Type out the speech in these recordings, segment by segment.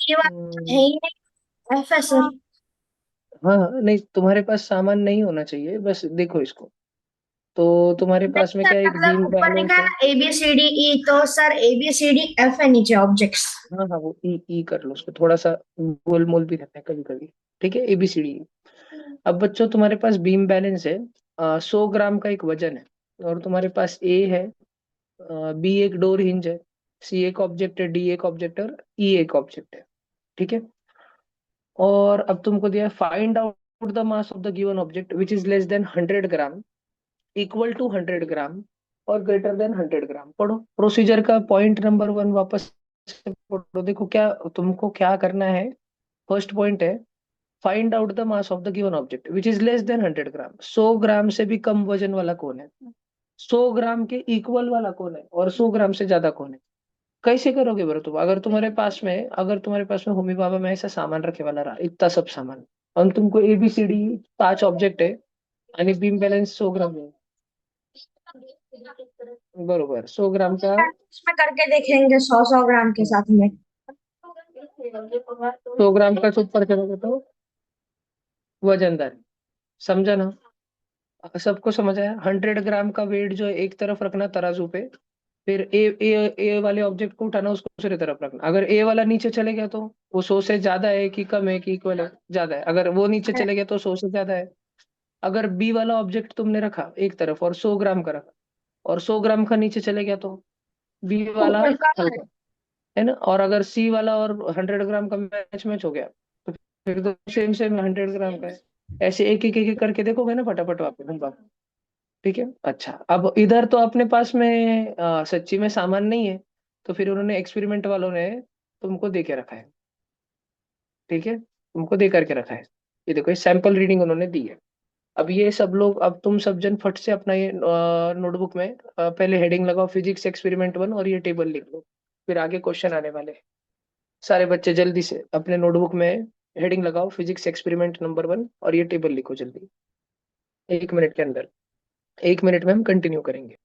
ये वाला तो है हम्म, ही नहीं, एफ है सर। हाँ हाँ, नहीं तुम्हारे पास सामान नहीं होना चाहिए, बस देखो इसको। तो तुम्हारे पास नहीं में सर, क्या है, एक मतलब बीम ऊपर बैलेंस लिखा है। है ABCDE, तो सर ABCD F है नीचे ऑब्जेक्ट्स। हाँ हाँ, वो ई ई कर लो उसको, थोड़ा सा गोल मोल भी रहता है कभी कभी। ठीक है, एबीसीडी। अब बच्चों तुम्हारे पास बीम बैलेंस है, 100 ग्राम का एक वजन है। और तुम्हारे पास ए है, बी एक डोर हिंज है, सी एक ऑब्जेक्ट है, डी एक ऑब्जेक्ट है, और ई एक ऑब्जेक्ट है। ठीक है। और अब तुमको दिया है, find out the mass of the given object which is less than 100 gram, equal to 100 gram, और ग्रेटर देन 100 ग्राम। पढ़ो प्रोसीजर का पॉइंट नंबर वन वापस से पढ़ो। देखो क्या तुमको क्या करना है। फर्स्ट पॉइंट है, find out the mass of the given object which is less than 100 ग्राम। 100 ग्राम से भी कम वजन वाला कौन है, 100 ग्राम के इक्वल वाला कौन है, और 100 ग्राम से ज्यादा कौन है। कैसे करोगे ब्रो तुम, अगर तुम्हारे पास में होमी बाबा में ऐसा सामान रखे वाला रहा, इतना सब सामान, और तुमको एबीसीडी 5 ऑब्जेक्ट है, आणि बीम बैलेंस 100 ग्राम है। बरोबर, 100 ग्राम का। इसमें करके देखेंगे 100 100 ग्राम के साथ में। 100 ग्राम का चुप पर करोगे तो वजनदार, समझा ना। सबको समझ आया। 100 ग्राम का वेट जो है एक तरफ रखना तराजू पे, फिर ए वाले ऑब्जेक्ट को उठाना, उसको दूसरी तरफ रखना। अगर ए वाला नीचे चले गया तो वो 100 से ज्यादा है कि कम है कि इक्वल है, ज्यादा है। अगर वो नीचे चले गया तो 100 से ज्यादा है। अगर बी वाला ऑब्जेक्ट तुमने रखा एक तरफ और 100 ग्राम का रखा, और 100 ग्राम का नीचे चले गया तो बी वाला ऊपर का है। हल्का है ना। और अगर सी वाला और 100 ग्राम का मैच मैच हो गया, तो फिर तो सेम सेम 100 ग्राम का है। ऐसे एक एक करके देखोगे ना फटाफट वापस हम वापस। ठीक है। अच्छा, अब इधर तो अपने पास में सच्ची में सामान नहीं है, तो फिर उन्होंने एक्सपेरिमेंट वालों ने तुमको दे के रखा है। ठीक है, तुमको दे करके रखा है। ये देखो, ये सैंपल रीडिंग उन्होंने दी है। अब ये सब लोग, अब तुम सब जन फट से अपना ये नोटबुक में पहले हेडिंग लगाओ फिजिक्स एक्सपेरिमेंट 1, और ये टेबल लिख लो। फिर आगे क्वेश्चन आने वाले हैं। सारे बच्चे जल्दी से अपने नोटबुक में हेडिंग लगाओ फिजिक्स एक्सपेरिमेंट नंबर 1, और ये टेबल लिखो जल्दी, 1 मिनट के अंदर। 1 मिनट में हम कंटिन्यू करेंगे।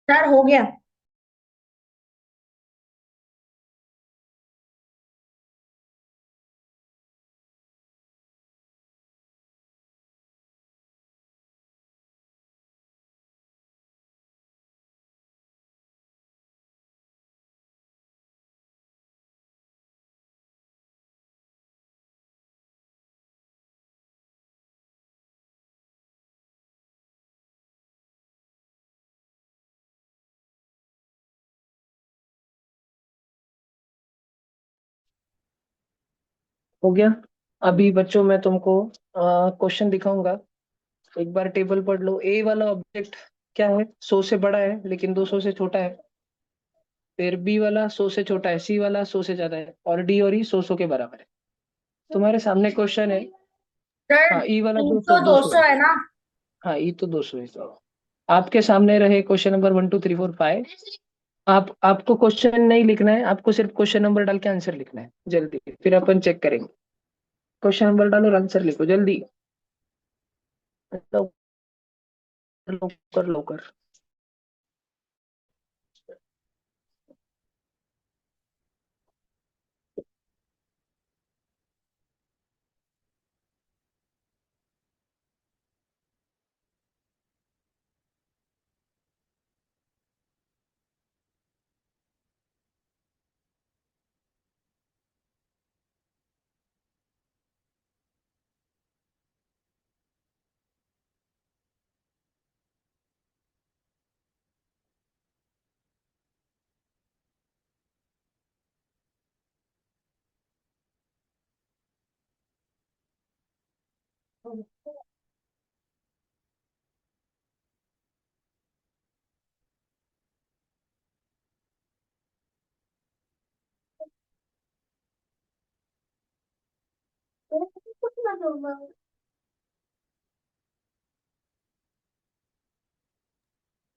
सर हो गया। हो गया। अभी बच्चों मैं तुमको क्वेश्चन दिखाऊंगा, एक बार टेबल पढ़ लो। ए वाला ऑब्जेक्ट क्या है, 100 से बड़ा है लेकिन 200 से छोटा है। फिर बी वाला 100 से छोटा है, सी वाला 100 से ज्यादा है, और डी और ई 100 के बराबर है। तुम्हारे सामने क्वेश्चन है। सर हाँ, ई वाला ई 200 तो 200 200 है। है ना? हाँ, ई तो 200 है तो आपके सामने रहे क्वेश्चन नंबर 1 2 3 4 5। आपको क्वेश्चन नहीं लिखना है, आपको सिर्फ क्वेश्चन नंबर डाल के आंसर लिखना है जल्दी, फिर अपन चेक करेंगे। क्वेश्चन नंबर डालो और आंसर लिखो जल्दी। कर लो कर।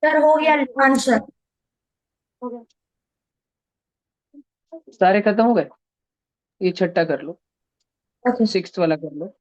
सर हो गया आंसर। सारे खत्म हो गए। ये छठा कर लो, ओके। सिक्स्थ वाला कर लो।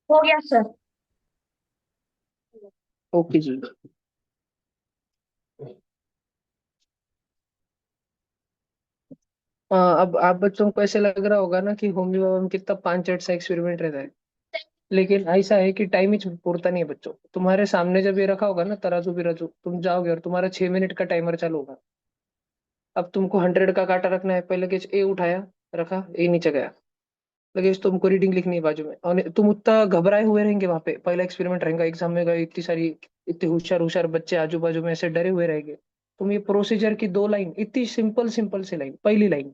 हो गया सर। ओके जी। अब आप बच्चों को ऐसे लग रहा होगा ना कि होमी बाबा में कितना 5 मिनट सा एक्सपेरिमेंट रहता है, लेकिन ऐसा है कि टाइम ही पूरता नहीं है बच्चों। तुम्हारे सामने जब ये रखा होगा ना तराजू बिराजू, तुम जाओगे और तुम्हारा 6 मिनट का टाइमर चालू होगा। अब तुमको 100 का काटा रखना है, पहले लगेज ए उठाया, रखा, ए नीचे गया, लगेज तुमको रीडिंग लिखनी है बाजू में, और तुम उतना घबराए हुए रहेंगे वहां पे। पहला एक्सपेरिमेंट रहेगा, एग्जाम में गए, इतनी सारी, इतने होशियार होशियार बच्चे आजू बाजू में ऐसे डरे हुए रहेंगे। तुम ये प्रोसीजर की 2 लाइन, इतनी सिंपल सिंपल सी लाइन, पहली line,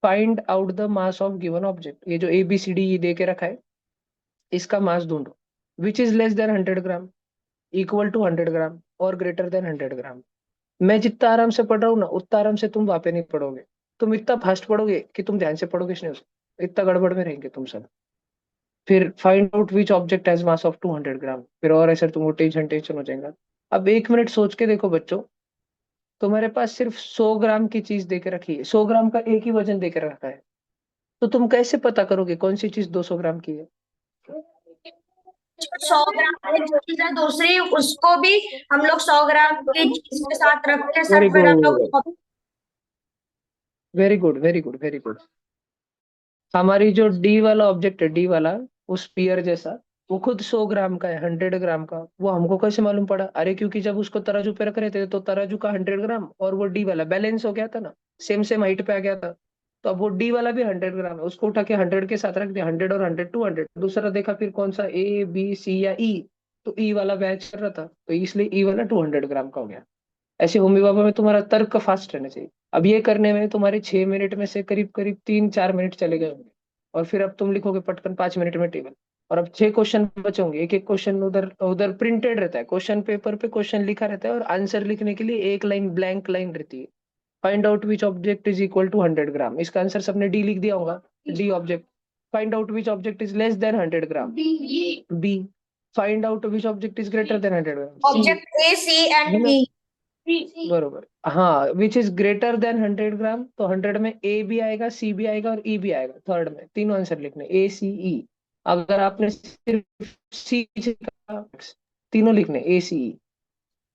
find out the mass of given object, ये जो ए बी सी डी दे के रखा है, इसका मास ढूंढो। Which is less than 100 gram, equal to 100 gram, और ग्रेटर देन 100 ग्राम। मैं जितना आराम से पढ़ रहा हूँ ना, उतना आराम से तुम वहां पे नहीं पढ़ोगे। तुम इतना फास्ट पढ़ोगे कि तुम ध्यान से पढ़ोगे नहीं उसको, इतना गड़बड़ में रहेंगे तुम सब। फिर find out which object has mass of 200 ग्राम, फिर और ऐसे तुमको टेंशन टेंशन हो जाएगा। अब 1 मिनट सोच के देखो बच्चों, तुम्हारे पास सिर्फ 100 ग्राम की चीज देके रखी है, 100 ग्राम का एक ही वजन देके रखा है, तो तुम कैसे पता करोगे कौन सी चीज 200 ग्राम की है? 100 ग्राम की चीज है दूसरी, उसको भी हम लोग 100 ग्राम की चीज के साथ रख के सर वेरी फिर हम गुड, लोग। Very good, very good, very good. हमारी जो डी वाला ऑब्जेक्ट है, डी वाला, वो स्पीयर जैसा, वो खुद 100 ग्राम का है, 100 ग्राम का। वो हमको कैसे मालूम पड़ा? अरे क्योंकि जब उसको तराजू पे रख रहे थे तो तराजू का 100 ग्राम और वो डी वाला बैलेंस हो गया था ना, सेम सेम हाइट पे आ गया था। तो अब वो डी वाला भी 100 ग्राम है, उसको उठा के 100 के साथ रख दिया, 100 और 100 200। दूसरा देखा फिर कौन सा, ए बी सी या ई, तो ई वाला मैच कर रहा था, तो इसलिए ई वाला 200 ग्राम का हो गया। ऐसे होमी बाबा में तुम्हारा तर्क फास्ट रहना चाहिए। अब ये करने में तुम्हारे 6 मिनट में से करीब करीब 3 4 मिनट चले गए होंगे, और फिर अब तुम लिखोगे पटकन 5 मिनट में टेबल। और अब 6 क्वेश्चन बचे होंगे, एक एक क्वेश्चन उधर उधर प्रिंटेड रहता है, क्वेश्चन पेपर पे क्वेश्चन लिखा रहता है, और आंसर लिखने के लिए एक लाइन ब्लैंक लाइन रहती है। Find out which object is equal to 100 gram, इसका आंसर सबने डी लिख दिया होगा, D object. Find out which object is less than 100 gram, B. Find out which object is greater than 100 gram, C. Object A, C है and ना, B. बरोबर। हाँ, which is greater than 100 gram, तो 100 में ए भी आएगा, सी भी आएगा और ई भी आएगा, थर्ड में तीनों आंसर लिखने, ए सी ई। अगर आपने सिर्फ सी तीनों लिखने, ए सी ई।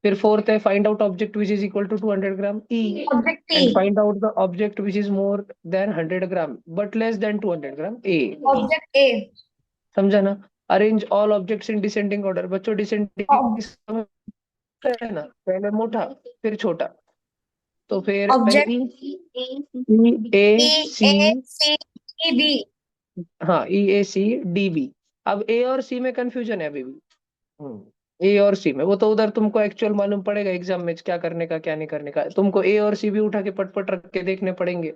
फिर फोर्थ है, find out object which is equal to 200 gram, E. Object T. And find out the object which is more than 100 gram but less than 200 gram, A. Object A. समझा ना। Arrange all objects in descending order, बच्चों descending समझ है ना, पहले मोटा फिर छोटा, तो फिर पहले ऑब्जेक्ट ई, ए ई, सी। ए, सी, ई, बी। हाँ, ई ए सी डी बी। अब ए और सी में कंफ्यूजन है अभी भी। ए और सी में, वो तो उधर तुमको एक्चुअल मालूम पड़ेगा एग्जाम में क्या करने का क्या नहीं करने का, तुमको ए और सी भी उठा के पटपट रख के देखने पड़ेंगे,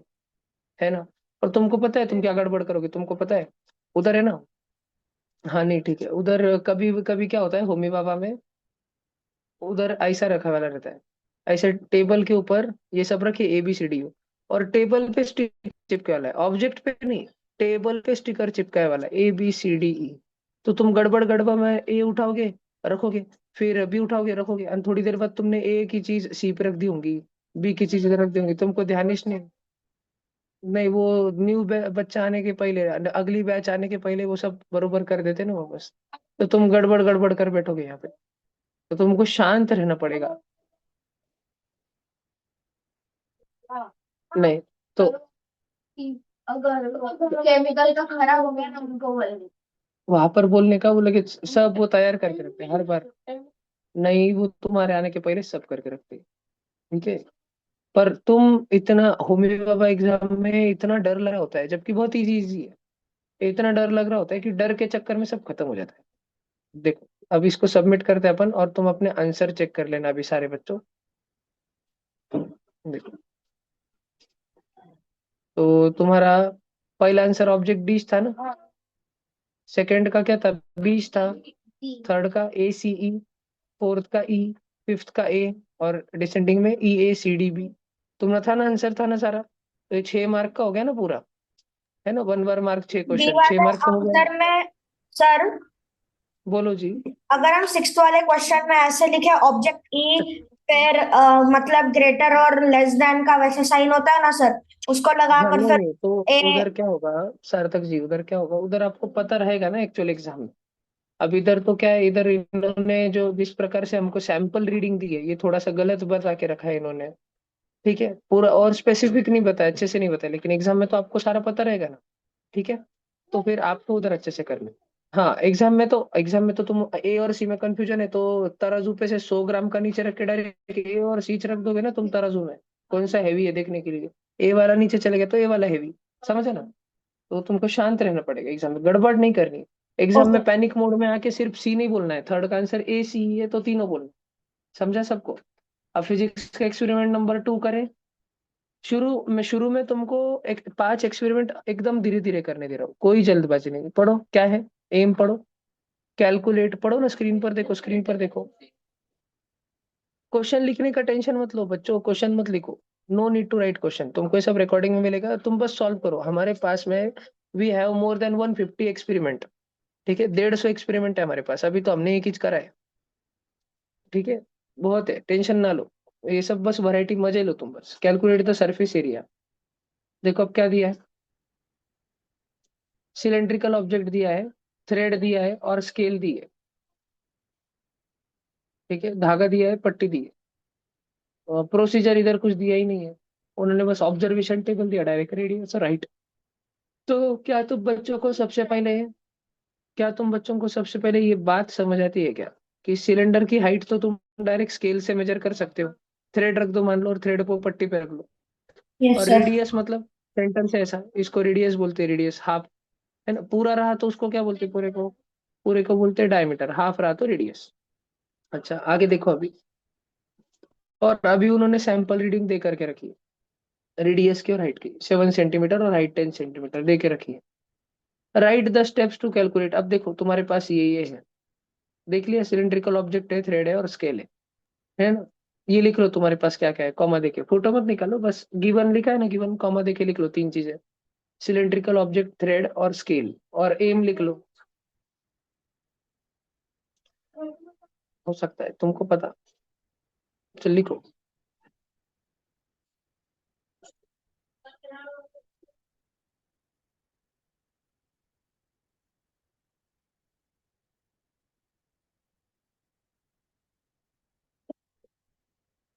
है ना। और तुमको पता है तुम क्या गड़बड़ करोगे, तुमको पता है उधर, है ना। हाँ नहीं ठीक है, उधर कभी कभी क्या होता है होमी बाबा में, उधर ऐसा रखा वाला रहता है, ऐसे टेबल के ऊपर ये सब रखे ए बी सी डी, और टेबल पे स्टिक चिपके वाला है, ऑब्जेक्ट पे नहीं, टेबल पे स्टिकर चिपकाए वाला A B C D E. तो तुम गड़बड़ गड़बड़ में ए उठाओगे रखोगे, फिर बी उठाओगे रखोगे, और थोड़ी देर बाद तुमने ए की चीज सी पे रख दी होंगी, बी की चीज इधर रख दी होंगी, तुमको ध्यान ही नहीं। नहीं, वो न्यू बच्चा आने के पहले, अगली बैच आने के पहले वो सब बरोबर कर देते ना वो, बस। तो तुम गड़बड़ गड़बड़ कर बैठोगे यहाँ पे, तो तुमको शांत रहना पड़ेगा। नहीं तो अगर केमिकल का खराब हो गया ना, उनको बोलेंगे वहां पर बोलने का, वो लगे सब वो तैयार करके रखते हैं हर बार। नहीं, वो तुम्हारे आने के पहले सब करके रखते हैं, ठीक है। पर तुम इतना होमी बाबा एग्जाम में इतना डर लग रहा होता है, जबकि बहुत इजी इजी है, इतना डर लग रहा होता है कि डर के चक्कर में सब खत्म हो जाता है। देखो, अब इसको सबमिट करते हैं अपन, और तुम अपने आंसर चेक कर लेना अभी सारे बच्चों। देखो, तो तुम्हारा पहला आंसर ऑब्जेक्ट बीज था ना, सेकंड का क्या था, बीज था, थर्ड का ए सी ई, फोर्थ का ई, फिफ्थ का ए, और डिसेंडिंग में ई ए सी डी बी। तुम्हारा था ना आंसर, था ना सारा, तो ये 6 मार्क का हो गया ना पूरा, है ना, 1 बार मार्क 6 क्वेश्चन, बी 6 मार्क वाले का हो गया ना। आंसर में सर, बोलो जी। अगर हम सिक्स्थ वाले क्वेश्चन में ऐसे लिखे ऑब्जेक्ट ई, फिर मतलब ग्रेटर और लेस देन का वैसे साइन होता है ना सर, उसको हाँ लगाकर नहीं फिर नहीं, तो ए। उधर क्या होगा सार्थक जी, उधर क्या होगा, उधर आपको पता रहेगा ना एक्चुअल एग्जाम में। अब इधर तो क्या है, इधर इन्होंने जो जिस प्रकार से हमको सैंपल रीडिंग दी है, ये थोड़ा सा गलत बता के रखा है इन्होंने, ठीक है, पूरा और स्पेसिफिक नहीं बताया, अच्छे से नहीं बताया, लेकिन एग्जाम में तो आपको सारा पता रहेगा ना, ठीक है। तो फिर आपको उधर अच्छे से करना है। हाँ, एग्जाम में तो तुम ए और सी में कंफ्यूजन है, तो तराजू पे से 100 ग्राम का नीचे रख के डायरेक्ट ए और सी रख दोगे ना तुम तराजू में, कौन सा हैवी है देखने के लिए, ए वाला नीचे चले गया तो ए वाला हैवी, समझे ना। तो तुमको शांत रहना पड़ेगा, एग्जाम में गड़बड़ नहीं करनी। Exam okay. में पैनिक मोड में आके सिर्फ सी नहीं बोलना है, थर्ड का आंसर ए सी है तो तीनों बोलना, समझा सबको। अब फिजिक्स का एक्सपेरिमेंट नंबर 2 करें। शुरू में तुमको 5 एक्सपेरिमेंट एकदम धीरे धीरे करने दे रहा हूँ, कोई जल्दबाजी नहीं, पढ़ो क्या है, एम पढ़ो, कैलकुलेट पढ़ो ना, स्क्रीन पर देखो, स्क्रीन पर देखो। क्वेश्चन लिखने का टेंशन मत लो बच्चों, क्वेश्चन मत लिखो, no need to write question, तुमको ये सब रिकॉर्डिंग में मिलेगा, तुम बस सॉल्व करो। हमारे पास में we have more than 150 experiment, ठीक है, 150 एक्सपेरिमेंट है हमारे पास, अभी तो हमने एक ही करा है, ठीक है। बहुत है, टेंशन ना लो, ये सब बस वैरायटी मजे लो तुम, बस कैलकुलेट द सरफेस एरिया। देखो अब क्या दिया है, सिलेंड्रिकल ऑब्जेक्ट दिया है, थ्रेड दिया है और स्केल दी है, ठीक है, धागा दिया है, पट्टी दी है, प्रोसीजर इधर कुछ दिया ही नहीं है, उन्होंने बस ऑब्जर्वेशन टेबल दिया, डायरेक्ट रेडियस राइट। तो क्या तुम बच्चों को सबसे पहले ये बात समझ आती है क्या, कि सिलेंडर की हाइट तो तुम डायरेक्ट स्केल से मेजर कर सकते हो, थ्रेड रख दो मान लो और थ्रेड को पट्टी पे रख लो, यस और सर। रेडियस मतलब सेंटर से ऐसा, इसको रेडियस बोलते हैं, रेडियस हाफ, है ना, पूरा रहा तो उसको क्या बोलते हैं, पूरे को बोलते हैं डायमीटर, हाफ रहा तो रेडियस। अच्छा आगे देखो अभी, और अभी उन्होंने सैंपल रीडिंग दे करके रखी है, रेडियस की और हाइट की 7 सेंटीमीटर और हाइट 10 सेंटीमीटर दे के रखी है। Write the steps to calculate, अब देखो तुम्हारे पास ये है, देख लिया, सिलेंड्रिकल ऑब्जेक्ट है, थ्रेड है और स्केल है ना। ये लिख लो तुम्हारे पास क्या क्या है, कॉमा देके, फोटो मत निकालो, बस गिवन लिखा है ना, गिवन कॉमा देके लिख लो 3 चीजें, सिलेंड्रिकल ऑब्जेक्ट, थ्रेड और स्केल, और एम लिख लो। हो सकता है तुमको पता, चल लिखो।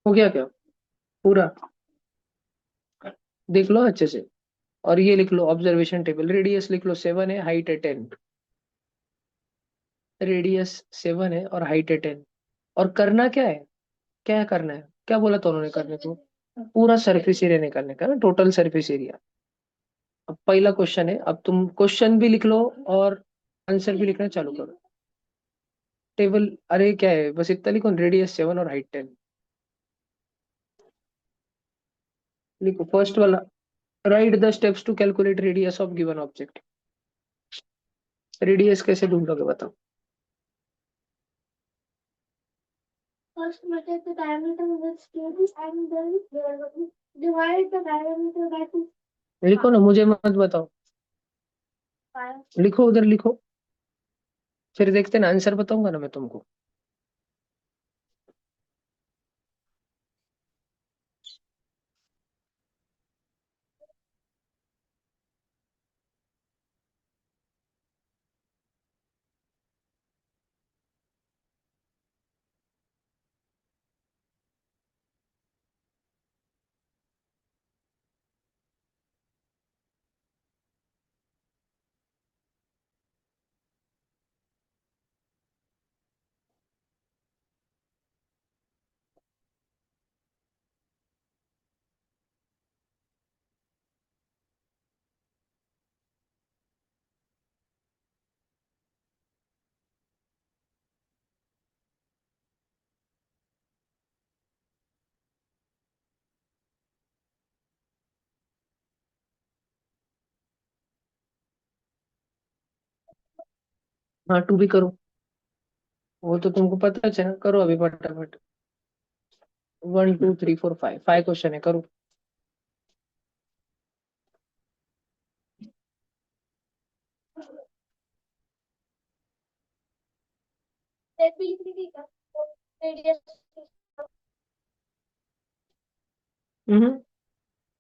हो गया क्या पूरा? देख लो अच्छे से। और ये लिख लो ऑब्जर्वेशन टेबल, रेडियस लिख लो 7 है, हाइट है 10। रेडियस 7 है और हाइट है 10। और करना क्या है, क्या करना है, क्या बोला था उन्होंने करने को? पूरा सरफेस एरिया निकालने का ना, टोटल सरफेस एरिया। अब पहला क्वेश्चन है, अब तुम क्वेश्चन भी लिख लो और आंसर भी लिखना चालू करो। टेबल, अरे क्या है, बस इतना लिखो, रेडियस 7 और हाइट 10। लिखो फर्स्ट वाला, write the steps to calculate radius of given object. Radius कैसे ढूंढोगे बताओ? First measure the diameter with scale and then divide the diameter by two. लिखो ना, मुझे मत बताओ, लिखो उधर लिखो, फिर देखते ना, आंसर बताऊंगा ना मैं तुमको। हाँ टू भी करो, वो तो तुमको पता है ना, करो अभी फटाफट। 1 2 3 4 5, 5 क्वेश्चन है, करो।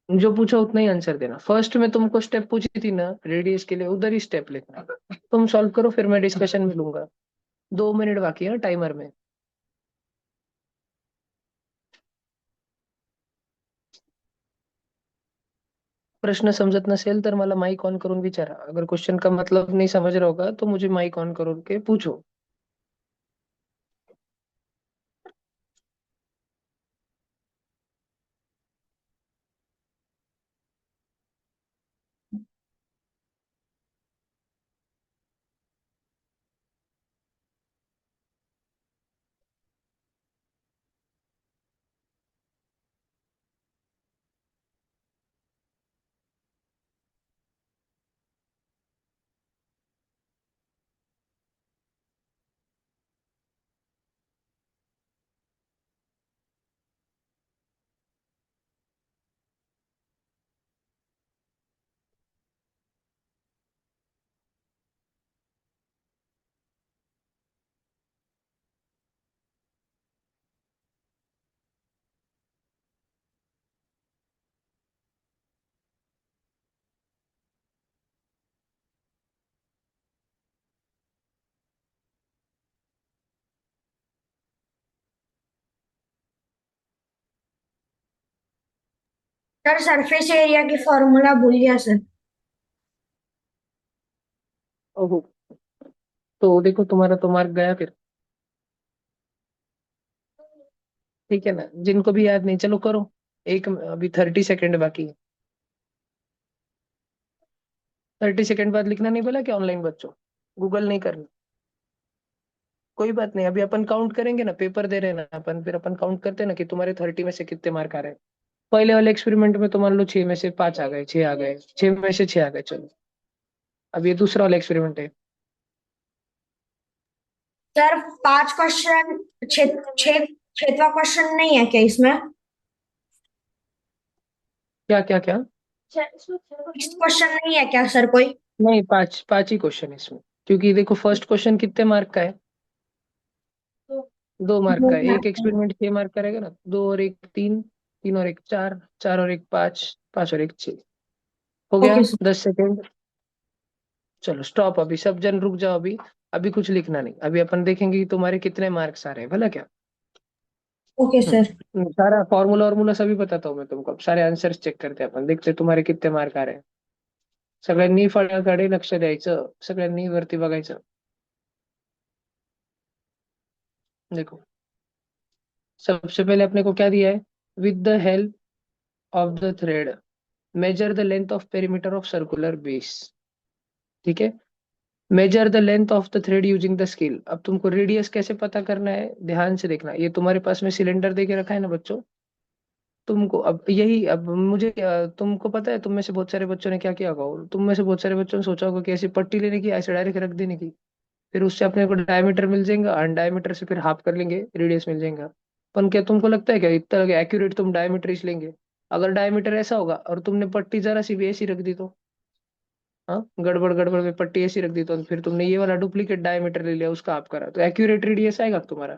जो पूछा उतना ही आंसर देना। फर्स्ट में तुमको स्टेप पूछी थी ना रेडियस के लिए, उधर ही स्टेप लिखना। तुम सॉल्व करो, फिर मैं डिस्कशन में लूंगा। 2 मिनट बाकी है टाइमर में। प्रश्न समजत नसेल तर मला माइक ऑन करून विचारा, अगर क्वेश्चन का मतलब नहीं समझ रहा होगा तो मुझे माइक ऑन करून के पूछो। सर सरफेस एरिया की फॉर्मूला भूल गया सर। ओहो, तो देखो तुम्हारा तो मार्क गया फिर। ठीक है ना, जिनको भी याद नहीं, चलो करो। एक अभी 30 सेकेंड बाकी है। 30 सेकेंड बाद लिखना नहीं बोला क्या ऑनलाइन बच्चों? गूगल नहीं करना। कोई बात नहीं, अभी अपन काउंट करेंगे ना, पेपर दे रहे हैं ना अपन, फिर अपन काउंट करते हैं ना कि तुम्हारे 30 में से कितने मार्क आ रहे हैं। पहले वाले एक्सपेरिमेंट में तो मान लो 6 में से 5 आ गए, 6 आ गए, 6 में से 6 आ गए, चलो। अब ये दूसरा वाला एक्सपेरिमेंट है। सर 5 क्वेश्चन, छः छः छठवां क्वेश्चन नहीं है क्या इसमें? क्या क्या क्या? क्वेश्चन नहीं है क्या सर कोई? नहीं, पांच पांच ही क्वेश्चन है इसमें, क्योंकि देखो फर्स्ट क्वेश्चन कितने मार्क का है? 2 मार्क दो का है। एक मार्क। एक्सपेरिमेंट 6 मार्क का रहेगा ना, 2 और 1 3, 3 और 1 4, 4 और 1 5, 5 और 1 6। हो गया? Okay sir. 10 सेकेंड। चलो स्टॉप, अभी सब जन रुक जाओ अभी। अभी कुछ लिखना नहीं, अभी अपन देखेंगे कि तुम्हारे कितने मार्क्स आ रहे हैं, भला क्या। Okay sir. सारा फॉर्मूला वॉर्मूला सभी बताता हूँ मैं तुमको, अब सारे आंसर्स चेक करते हैं अपन, देखते हैं तुम्हारे कितने मार्क आ रहे हैं। सगळ्यांनी फळाकडे लक्ष द्यायचं, सगळ्यांनी वरती बघायचं। देखो, सबसे पहले अपने को क्या दिया है? With the help of the thread measure the length of perimeter of circular base. ठीक है, measure the length of the thread using the scale. अब तुमको रेडियस कैसे पता करना है, ध्यान से देखना। ये तुम्हारे पास में सिलेंडर दे के रखा है ना बच्चों, तुमको अब यही, अब मुझे तुमको पता है तुम में से बहुत सारे बच्चों ने क्या किया होगा, तुम में से बहुत सारे बच्चों ने सोचा होगा कि ऐसी पट्टी लेने की, ऐसे डायरेक्ट रख देने की, फिर उससे अपने को डायमीटर मिल जाएगा, और डायमीटर से फिर हाफ कर लेंगे, रेडियस मिल जाएगा। पर क्या तुमको लगता है क्या इतना एक्यूरेट तुम डायमीटर इस लेंगे? अगर डायमीटर ऐसा होगा और तुमने पट्टी जरा सी भी ऐसी रख दी तो, हाँ, गड़बड़ गड़बड़ में पट्टी ऐसी रख दी तो फिर तुमने ये वाला डुप्लीकेट डायमीटर ले लिया, उसका आप करा, तो एक्यूरेट रेडियस आएगा तुम्हारा?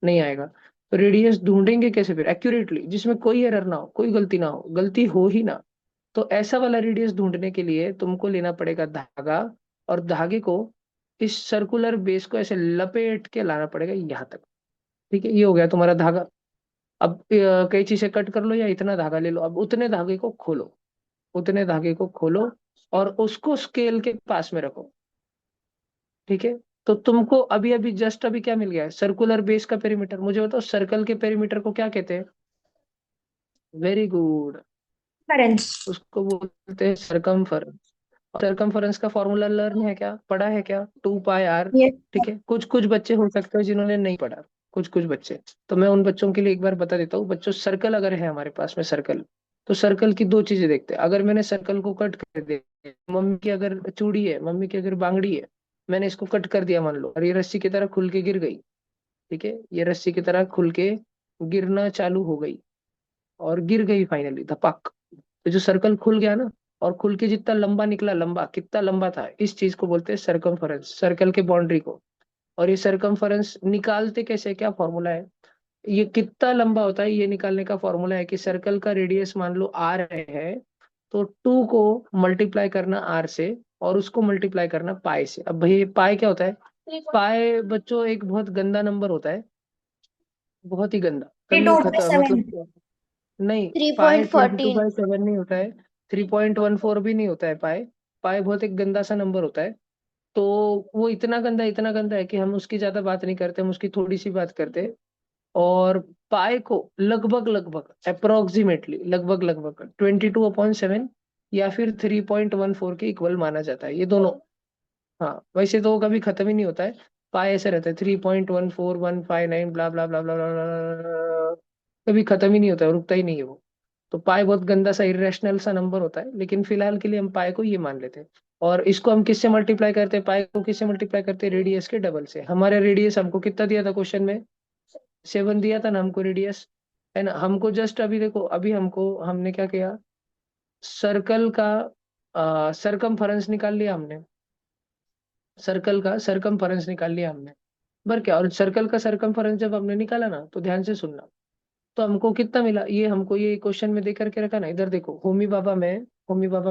नहीं आएगा। तो रेडियस ढूंढेंगे कैसे फिर एक्यूरेटली, जिसमें कोई एरर ना हो, कोई गलती ना हो, गलती हो ही ना। तो ऐसा वाला रेडियस ढूंढने के लिए तुमको लेना पड़ेगा धागा, और धागे को इस सर्कुलर बेस को ऐसे लपेट के लाना पड़ेगा यहाँ तक। ठीक है, ये हो गया तुम्हारा धागा। अब कैंची से कट कर लो या इतना धागा ले लो, अब उतने धागे को खोलो, उतने धागे को खोलो और उसको स्केल के पास में रखो। ठीक है, तो तुमको अभी अभी जस्ट अभी क्या मिल गया है? सर्कुलर बेस का पेरीमीटर। मुझे बताओ सर्कल के पेरीमीटर को क्या कहते हैं? Very good, reference. उसको बोलते हैं सरकमफेरेंस। सरकमफेरेंस का फॉर्मूला लर्न है क्या, पढ़ा है क्या? 2 पाई आर। ये ठीक है, कुछ कुछ बच्चे हो सकते हैं जिन्होंने नहीं पढ़ा, कुछ कुछ बच्चे। तो मैं उन बच्चों के लिए एक बार बता देता हूँ। बच्चों, सर्कल अगर है हमारे पास में सर्कल, तो सर्कल की दो चीजें देखते हैं। अगर मैंने सर्कल को कट कर दिया, मम्मी की अगर चूड़ी है, मम्मी की अगर बांगड़ी है, मैंने इसको कट कर दिया मान लो, और ये रस्सी की तरह खुल के गिर गई। ठीक है, ये रस्सी की तरह खुल के गिरना चालू हो गई, और गिर गई फाइनली धपक। तो जो सर्कल खुल गया ना, और खुल के जितना लंबा निकला, लंबा कितना लंबा था, इस चीज को बोलते हैं सरकमफेरेंस, सर्कल के बाउंड्री को। और ये सरकमफेरेंस निकालते कैसे, क्या फॉर्मूला है? ये कितना लंबा होता है ये निकालने का फॉर्मूला है कि सर्कल का रेडियस मान लो आर है, तो 2 को मल्टीप्लाई करना आर से, और उसको मल्टीप्लाई करना पाई से। अब भाई पाई क्या होता है? पाई बच्चों एक बहुत गंदा नंबर होता है, बहुत ही गंदा, थ्री कभी टू बाई खत्म सेवन। मतलब। नहीं, three pi point 22 fourteen by seven नहीं होता है, 3.14 भी नहीं होता है पाए। पाए बहुत एक गंदा सा नंबर होता है। तो वो इतना गंदा है कि हम उसकी ज्यादा बात नहीं करते, हम उसकी थोड़ी सी बात करते हैं। और पाए को लगभग लगभग अप्रोक्सीमेटली लगभग लगभग 22/7 या फिर 3.14 के इक्वल माना जाता है, ये दोनों। हाँ, वैसे तो वो कभी खत्म ही नहीं होता है। पाई ऐसे रहता है 3.14159 ब्ला ब्ला ब्ला ब्ला ब्ला, कभी खत्म ही नहीं होता है, रुकता ही नहीं है वो। तो पाई बहुत गंदा सा इरेशनल सा नंबर होता है, लेकिन फिलहाल के लिए हम पाई को ये मान लेते हैं। और इसको हम किससे मल्टीप्लाई करते हैं? पाई को किससे मल्टीप्लाई करते हैं? रेडियस के डबल से। हमारा रेडियस हमको कितना दिया था क्वेश्चन में? 7 दिया था ना हमको रेडियस, है ना? हमको जस्ट अभी देखो, अभी हमको हमने क्या किया, सर्कल का सरकमफेरेंस निकाल लिया हमने, सर्कल का सरकमफेरेंस निकाल लिया हमने। बर क्या, और सर्कल का सरकमफेरेंस जब हमने निकाला ना, तो ध्यान से सुनना, तो हमको कितना मिला, ये हमको ये क्वेश्चन में दे करके रखा ना, इधर देखो, होमी बाबा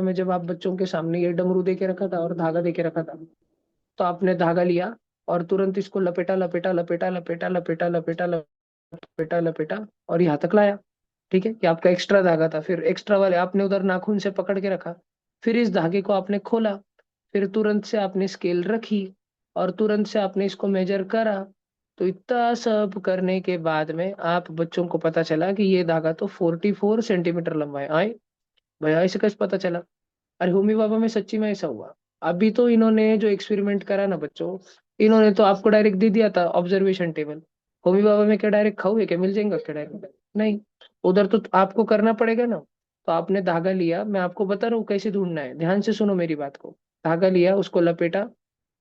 में जब आप बच्चों के सामने ये डमरू दे के रखा था और धागा दे के रखा था, तो आपने धागा लिया और तुरंत इसको लपेटा लपेटा लपेटा लपेटा लपेटा लपेटा लपेटा लपेटा और यहाँ तक लाया। ठीक है, कि आपका एक्स्ट्रा धागा था, फिर एक्स्ट्रा वाले आपने उधर नाखून से पकड़ के रखा, फिर इस धागे को आपने खोला, फिर तुरंत से आपने स्केल रखी, और तुरंत से आपने इसको मेजर करा। तो इतना सब करने के बाद में आप बच्चों को पता चला कि ये धागा तो 44 सेंटीमीटर लंबा है। आए भैया, ऐसे कैसे पता चला? अरे होमी बाबा में सच्ची में ऐसा हुआ। अभी तो इन्होंने जो एक्सपेरिमेंट करा ना बच्चों, इन्होंने तो आपको डायरेक्ट दे दिया था ऑब्जर्वेशन टेबल। होमी बाबा में क्या डायरेक्ट खाओगे क्या, मिल जाएगा क्या डायरेक्ट? नहीं, उधर तो आपको करना पड़ेगा ना। तो आपने धागा लिया, मैं आपको बता रहा हूँ कैसे ढूंढना है, ध्यान से सुनो मेरी बात को। धागा लिया, उसको लपेटा,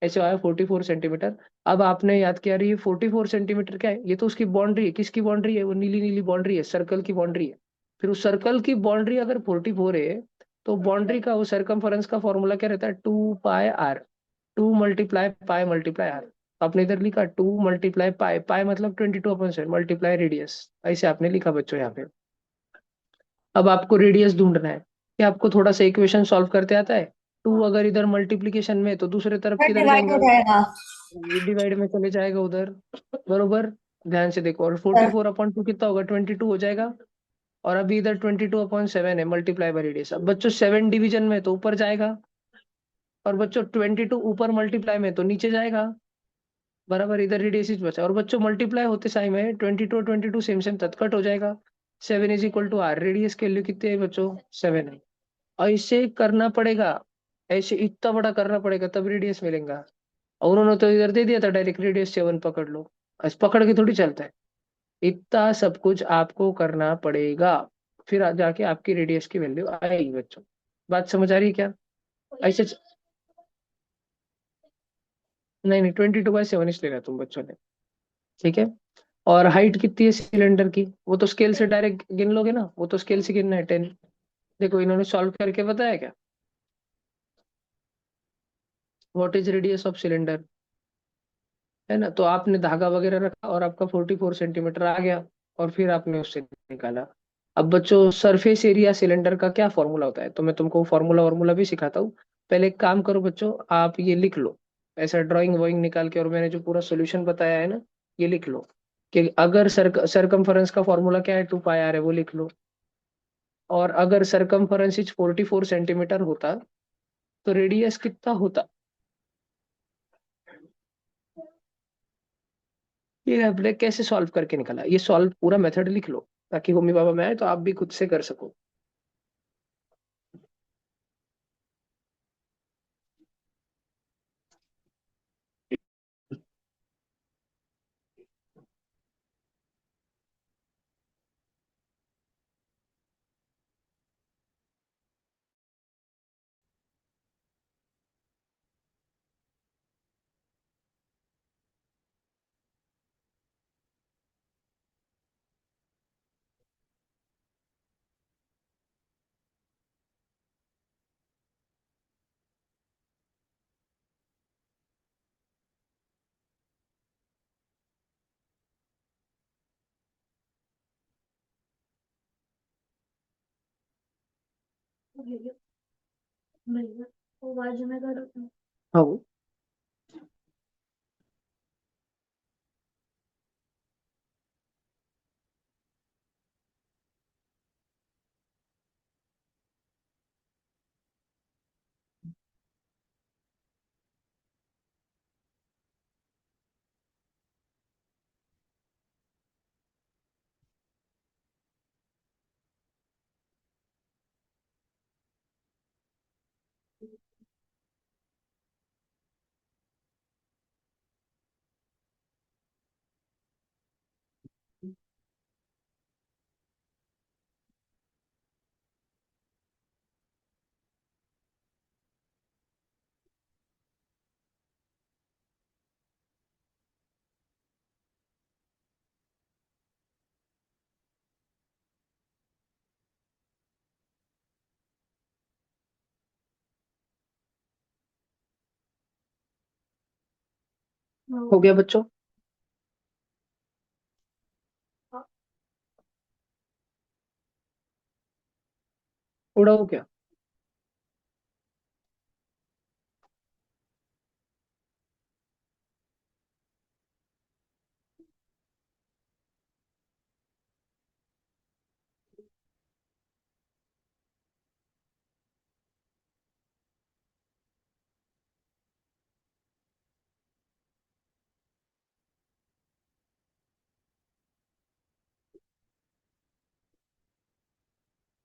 ऐसे आया 44 सेंटीमीटर। अब आपने याद किया, अरे ये 44 सेंटीमीटर क्या है, ये तो उसकी बाउंड्री है। किसकी बाउंड्री है? वो नीली नीली बाउंड्री है, सर्कल की बाउंड्री है। फिर उस सर्कल की बाउंड्री अगर 44 है, तो बाउंड्री का वो सर्कमफरेंस का फॉर्मूला क्या रहता है? 2 पाई आर। 2 × पाई × आपने इधर लिखा 2 × पाई। पाई मतलब 22/7 मल्टीप्लाई रेडियस। ऐसे आपने लिखा बच्चों यहाँ पे। अब आपको रेडियस ढूंढना है कि आपको थोड़ा सा इक्वेशन सॉल्व करते आता है। टू अगर इधर मल्टीप्लीकेशन में, तो दूसरे तरफ फिर किधर डिवाइड हो जाएगा? जाएगा। ये डिवाइड में चले जाएगा उधर। बरोबर। ध्यान से देखो, और सर 44/2 कितना होगा? 22 हो जाएगा। और अभी इधर 22/7 है मल्टीप्लाई बाई रेडियस। अब बच्चों 7 डिवीजन में तो ऊपर जाएगा, और बच्चों 22 ऊपर मल्टीप्लाई में तो नीचे जाएगा। बराबर, इधर रेडियस ही बचा। और बच्चों मल्टीप्लाई होते टाइम है 22 सेम सेम तत्कट हो जाएगा। 7 = R। रेडियस की वैल्यू कितनी है बच्चों? 7 है। ऐसे करना पड़ेगा, ऐसे इतना बड़ा करना पड़ेगा तब रेडियस मिलेगा। और उन्होंने तो इधर दे दिया था डायरेक्ट, रेडियस 7 पकड़ लो। ऐसे पकड़ के थोड़ी चलता है। इतना सब कुछ आपको करना पड़ेगा, फिर जाके आपकी रेडियस की वैल्यू आएगी बच्चों। बात समझ आ रही है क्या? ऐसे नहीं नहीं, 22/7 इसलिए रहा तुम बच्चों ने। ठीक है। और हाइट कितनी है सिलेंडर की? वो तो स्केल से डायरेक्ट गिन लोगे ना, वो तो स्केल से गिनना है 10। देखो इन्होंने सॉल्व करके बताया क्या? What is radius of cylinder, है ना? तो आपने धागा वगैरह रखा और आपका 44 सेंटीमीटर आ गया, और फिर आपने उससे निकाला। अब बच्चों सरफेस एरिया सिलेंडर का क्या फॉर्मूला होता है, तो मैं तुमको फॉर्मूला वार्मूला भी सिखाता हूँ। पहले एक काम करो बच्चों, आप ये लिख लो, ऐसा ड्राइंग वाइंग निकाल के, और मैंने जो पूरा सोल्यूशन बताया है ना, ये लिख लो कि अगर सरकमफरेंस का फॉर्मूला क्या है? 2 पाई आर है, वो लिख लो। और अगर सरकमफरेंस इज 44 सेंटीमीटर होता, तो रेडियस कितना होता? ये हमने कैसे सॉल्व करके निकाला, ये सॉल्व पूरा मेथड लिख लो, ताकि मम्मी पापा में आए तो आप भी खुद से कर सको। हाँ। हो गया बच्चों? उड़ा हो क्या?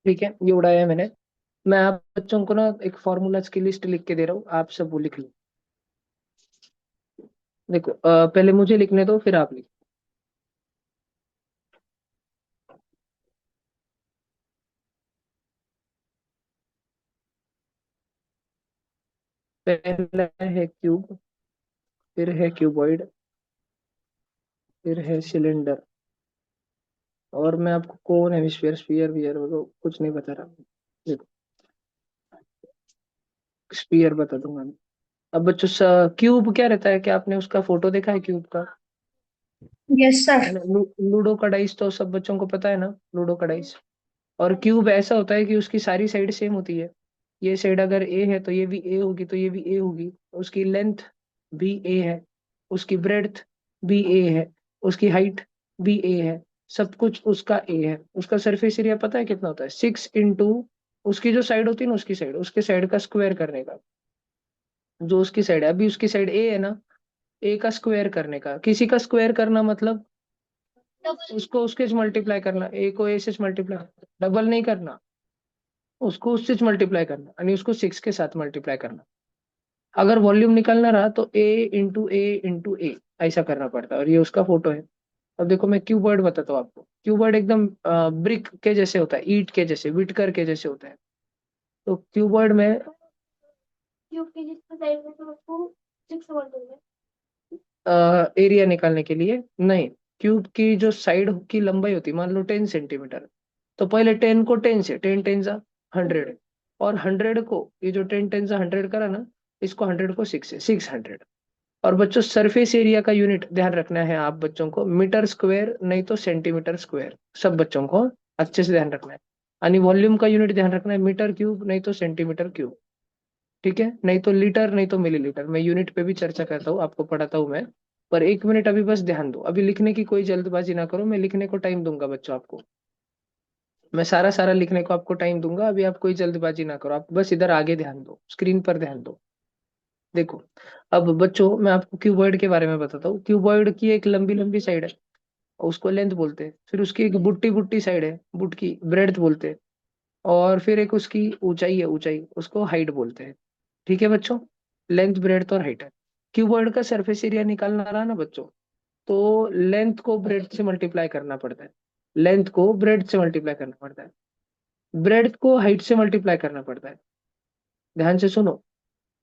ठीक है, ये उड़ाया है मैंने। मैं आप बच्चों को ना एक फॉर्मूलाज की लिस्ट लिख के दे रहा हूँ, आप सब वो लिख लो। देखो पहले मुझे लिखने दो, फिर आप लिखो। पहला है क्यूब। फिर है क्यूबॉइड, फिर है सिलेंडर, और मैं आपको कोन, हेमिस्फीयर, स्फीयर वियर वो कुछ नहीं बता रहा। देखो, स्फीयर बता दूंगा मैं। अब बच्चों, क्यूब क्या रहता है? क्या आपने उसका फोटो देखा है क्यूब का? Yes sir. है ना, लूडो का डाइस तो सब बच्चों को पता है ना, लूडो का डाइस। और क्यूब ऐसा होता है कि उसकी सारी साइड सेम होती है। ये साइड अगर ए है तो ये भी ए होगी, तो ये भी ए होगी। उसकी लेंथ भी ए है, उसकी ब्रेड्थ भी ए है, उसकी हाइट भी ए है, सब कुछ उसका ए है। उसका सरफेस एरिया पता है कितना होता है? 6 इंटू उसकी जो साइड होती है ना, उसके साइड का स्क्वायर करने का। जो उसकी साइड है, अभी उसकी साइड ए है ना, ए का स्क्वायर करने का। किसी का स्क्वायर करना मतलब उसको उसके से मल्टीप्लाई करना, ए को ए से मल्टीप्लाई, डबल नहीं करना, उसको उससे मल्टीप्लाई करना, यानी उसको 6 के साथ मल्टीप्लाई करना। अगर वॉल्यूम निकालना रहा तो ए इंटू ए ऐसा करना पड़ता है, और ये उसका फोटो है। अब देखो, मैं क्यूबॉइड बताता हूँ आपको। क्यूबॉइड एकदम ब्रिक के जैसे होता है, ईंट के जैसे, विटकर के जैसे होता है। तो क्यूबॉइड में एरिया निकालने के लिए नहीं, क्यूब की जो साइड की लंबाई होती है, मान लो 10 सेंटीमीटर, तो पहले 10 को 10 से, 10 10 जा 100, और 100 को, ये जो 10 10 जा 100 करा ना, इसको 100 को 6 से, 600। और बच्चों, सरफेस एरिया का यूनिट ध्यान रखना है आप बच्चों को, मीटर स्क्वायर नहीं तो सेंटीमीटर स्क्वायर, सब बच्चों को अच्छे से ध्यान रखना है। यानी वॉल्यूम का यूनिट ध्यान रखना है, मीटर क्यूब नहीं तो सेंटीमीटर क्यूब, ठीक है? नहीं तो लीटर, नहीं तो मिलीलीटर। मैं यूनिट पे भी चर्चा करता हूँ, आपको पढ़ाता हूँ मैं। पर 1 मिनट अभी बस ध्यान दो, अभी लिखने की कोई जल्दबाजी ना करो, मैं लिखने को टाइम दूंगा बच्चों आपको। मैं सारा सारा लिखने को आपको टाइम दूंगा, अभी आप कोई जल्दबाजी ना करो, आप बस इधर आगे ध्यान दो, स्क्रीन पर ध्यान दो। देखो, अब बच्चों मैं आपको क्यूबॉइड के बारे में बताता हूँ। क्यूबॉइड की एक लंबी लंबी साइड है, उसको लेंथ बोलते हैं। फिर उसकी एक बुट्टी बुट्टी साइड है, बुट की ब्रेड्थ बोलते हैं। और फिर एक उसकी ऊंचाई है, ऊंचाई, उसको हाइट बोलते हैं। ठीक है बच्चों, लेंथ, ब्रेड्थ और हाइट है। क्यूबॉइड का सरफेस एरिया निकालना रहा ना बच्चों, तो लेंथ को ब्रेड्थ से मल्टीप्लाई करना पड़ता है, लेंथ को ब्रेड्थ से मल्टीप्लाई करना पड़ता है, ब्रेड्थ को हाइट से मल्टीप्लाई करना पड़ता है। ध्यान से सुनो,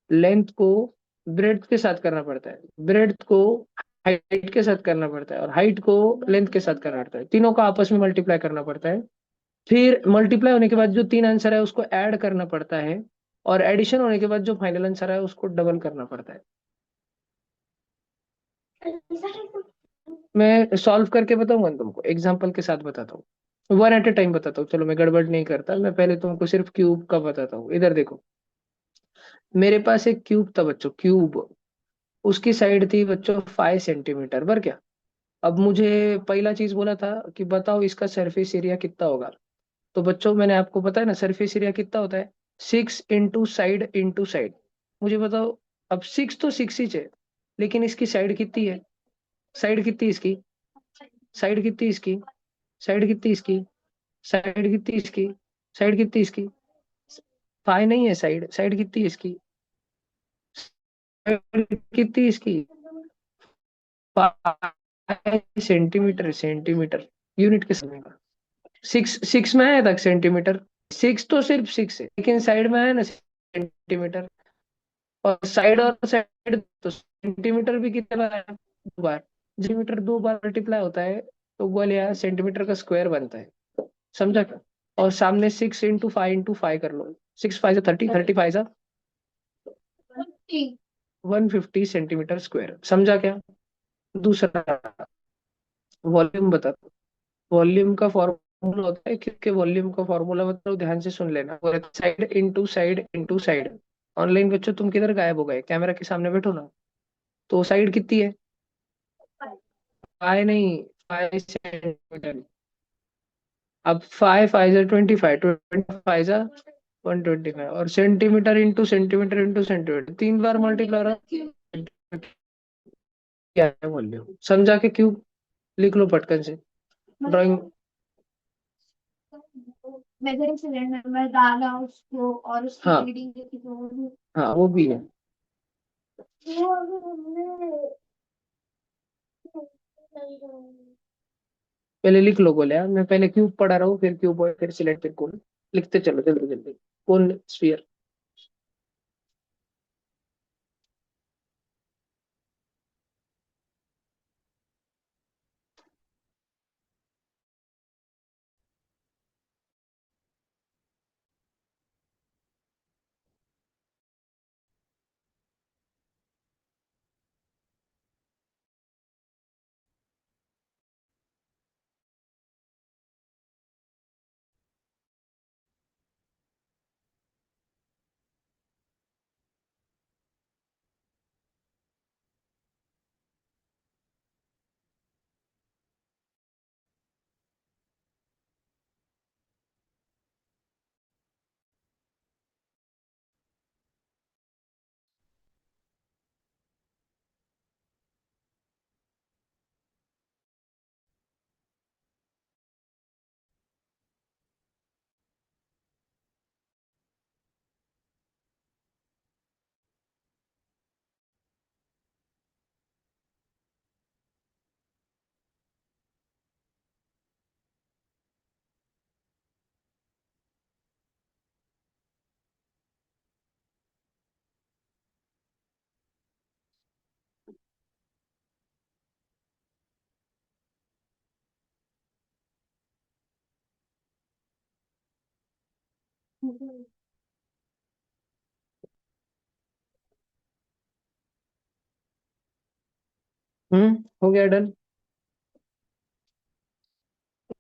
लेंथ को ब्रेड्थ के साथ करना पड़ता है, ब्रेड्थ को हाइट के साथ करना पड़ता है, और हाइट को लेंथ के साथ करना पड़ता है। तीनों का आपस में मल्टीप्लाई करना पड़ता है। फिर मल्टीप्लाई होने के बाद जो 3 आंसर है उसको ऐड करना पड़ता है, और एडिशन होने के बाद जो फाइनल आंसर है उसको डबल करना पड़ता है। मैं सॉल्व करके बताऊंगा ना तुमको, एग्जाम्पल के साथ बताता हूँ, वन एट ए टाइम बताता हूँ। चलो, मैं गड़बड़ नहीं करता, मैं पहले तुमको सिर्फ क्यूब का बताता हूँ। इधर देखो, मेरे पास एक क्यूब था बच्चों, क्यूब। उसकी साइड थी बच्चों 5 सेंटीमीटर, बर क्या? अब मुझे पहला चीज बोला था कि बताओ इसका सरफेस एरिया कितना होगा। तो बच्चों, मैंने आपको बताया ना, सरफेस एरिया कितना होता है? 6 इंटू साइड। मुझे बताओ, अब 6 तो 6 ही है, लेकिन इसकी साइड कितनी है? साइड कितनी इसकी? साइड कितनी इसकी? साइड कितनी इसकी? साइड कितनी इसकी? साइड कितनी इसकी? 5 नहीं है साइड, साइड कितनी है इसकी? साइड कितनी इसकी? 5 सेंटीमीटर, सेंटीमीटर यूनिट के समय का। 6 6 में आया तक सेंटीमीटर, 6 तो सिर्फ 6 है, लेकिन साइड में आया ना सेंटीमीटर। और साइड और साइड तो सेंटीमीटर भी कितने बार आया? 2 बार। सेंटीमीटर 2 बार मल्टीप्लाई होता है तो बोल यार सेंटीमीटर का स्क्वायर बनता है, समझा क्या? और सामने 6 इंटू 5 कर लो, 6 5 30, 30 5 150 सेंटीमीटर स्क्वायर, समझा क्या? दूसरा, वॉल्यूम बता दो। वॉल्यूम का फॉर्मूला होता है, क्योंकि वॉल्यूम का फॉर्मूला मतलब, ध्यान से सुन लेना, side into side into side. Online बच्चों, तुम किधर गायब हो गए? कैमरा के सामने बैठो ना। तो साइड कितनी है? 5 नहीं, 5 सेंटीमीटर। अब 5 5 जा 25, 25 जा 125, और सेंटीमीटर इंटू सेंटीमीटर 3 बार मल्टीप्लाई हो रहा है। क्या है वॉल्यूम, समझा के? क्यूब लिख लो पटकन से, ड्राइंग। मेजरिंग सिलेंडर में डाला उसको और उसकी हाँ, रीडिंग देखी तो हाँ वो भी है। वो अगर हमने पहले लिख लो, बोले यार, मैं पहले क्यूब पढ़ा रहा हूँ, फिर क्यूब और फिर सिलेक्ट, फिर कौन। लिखते चलो जल्दी जल्दी। कौन स्फीयर? हो गया डन।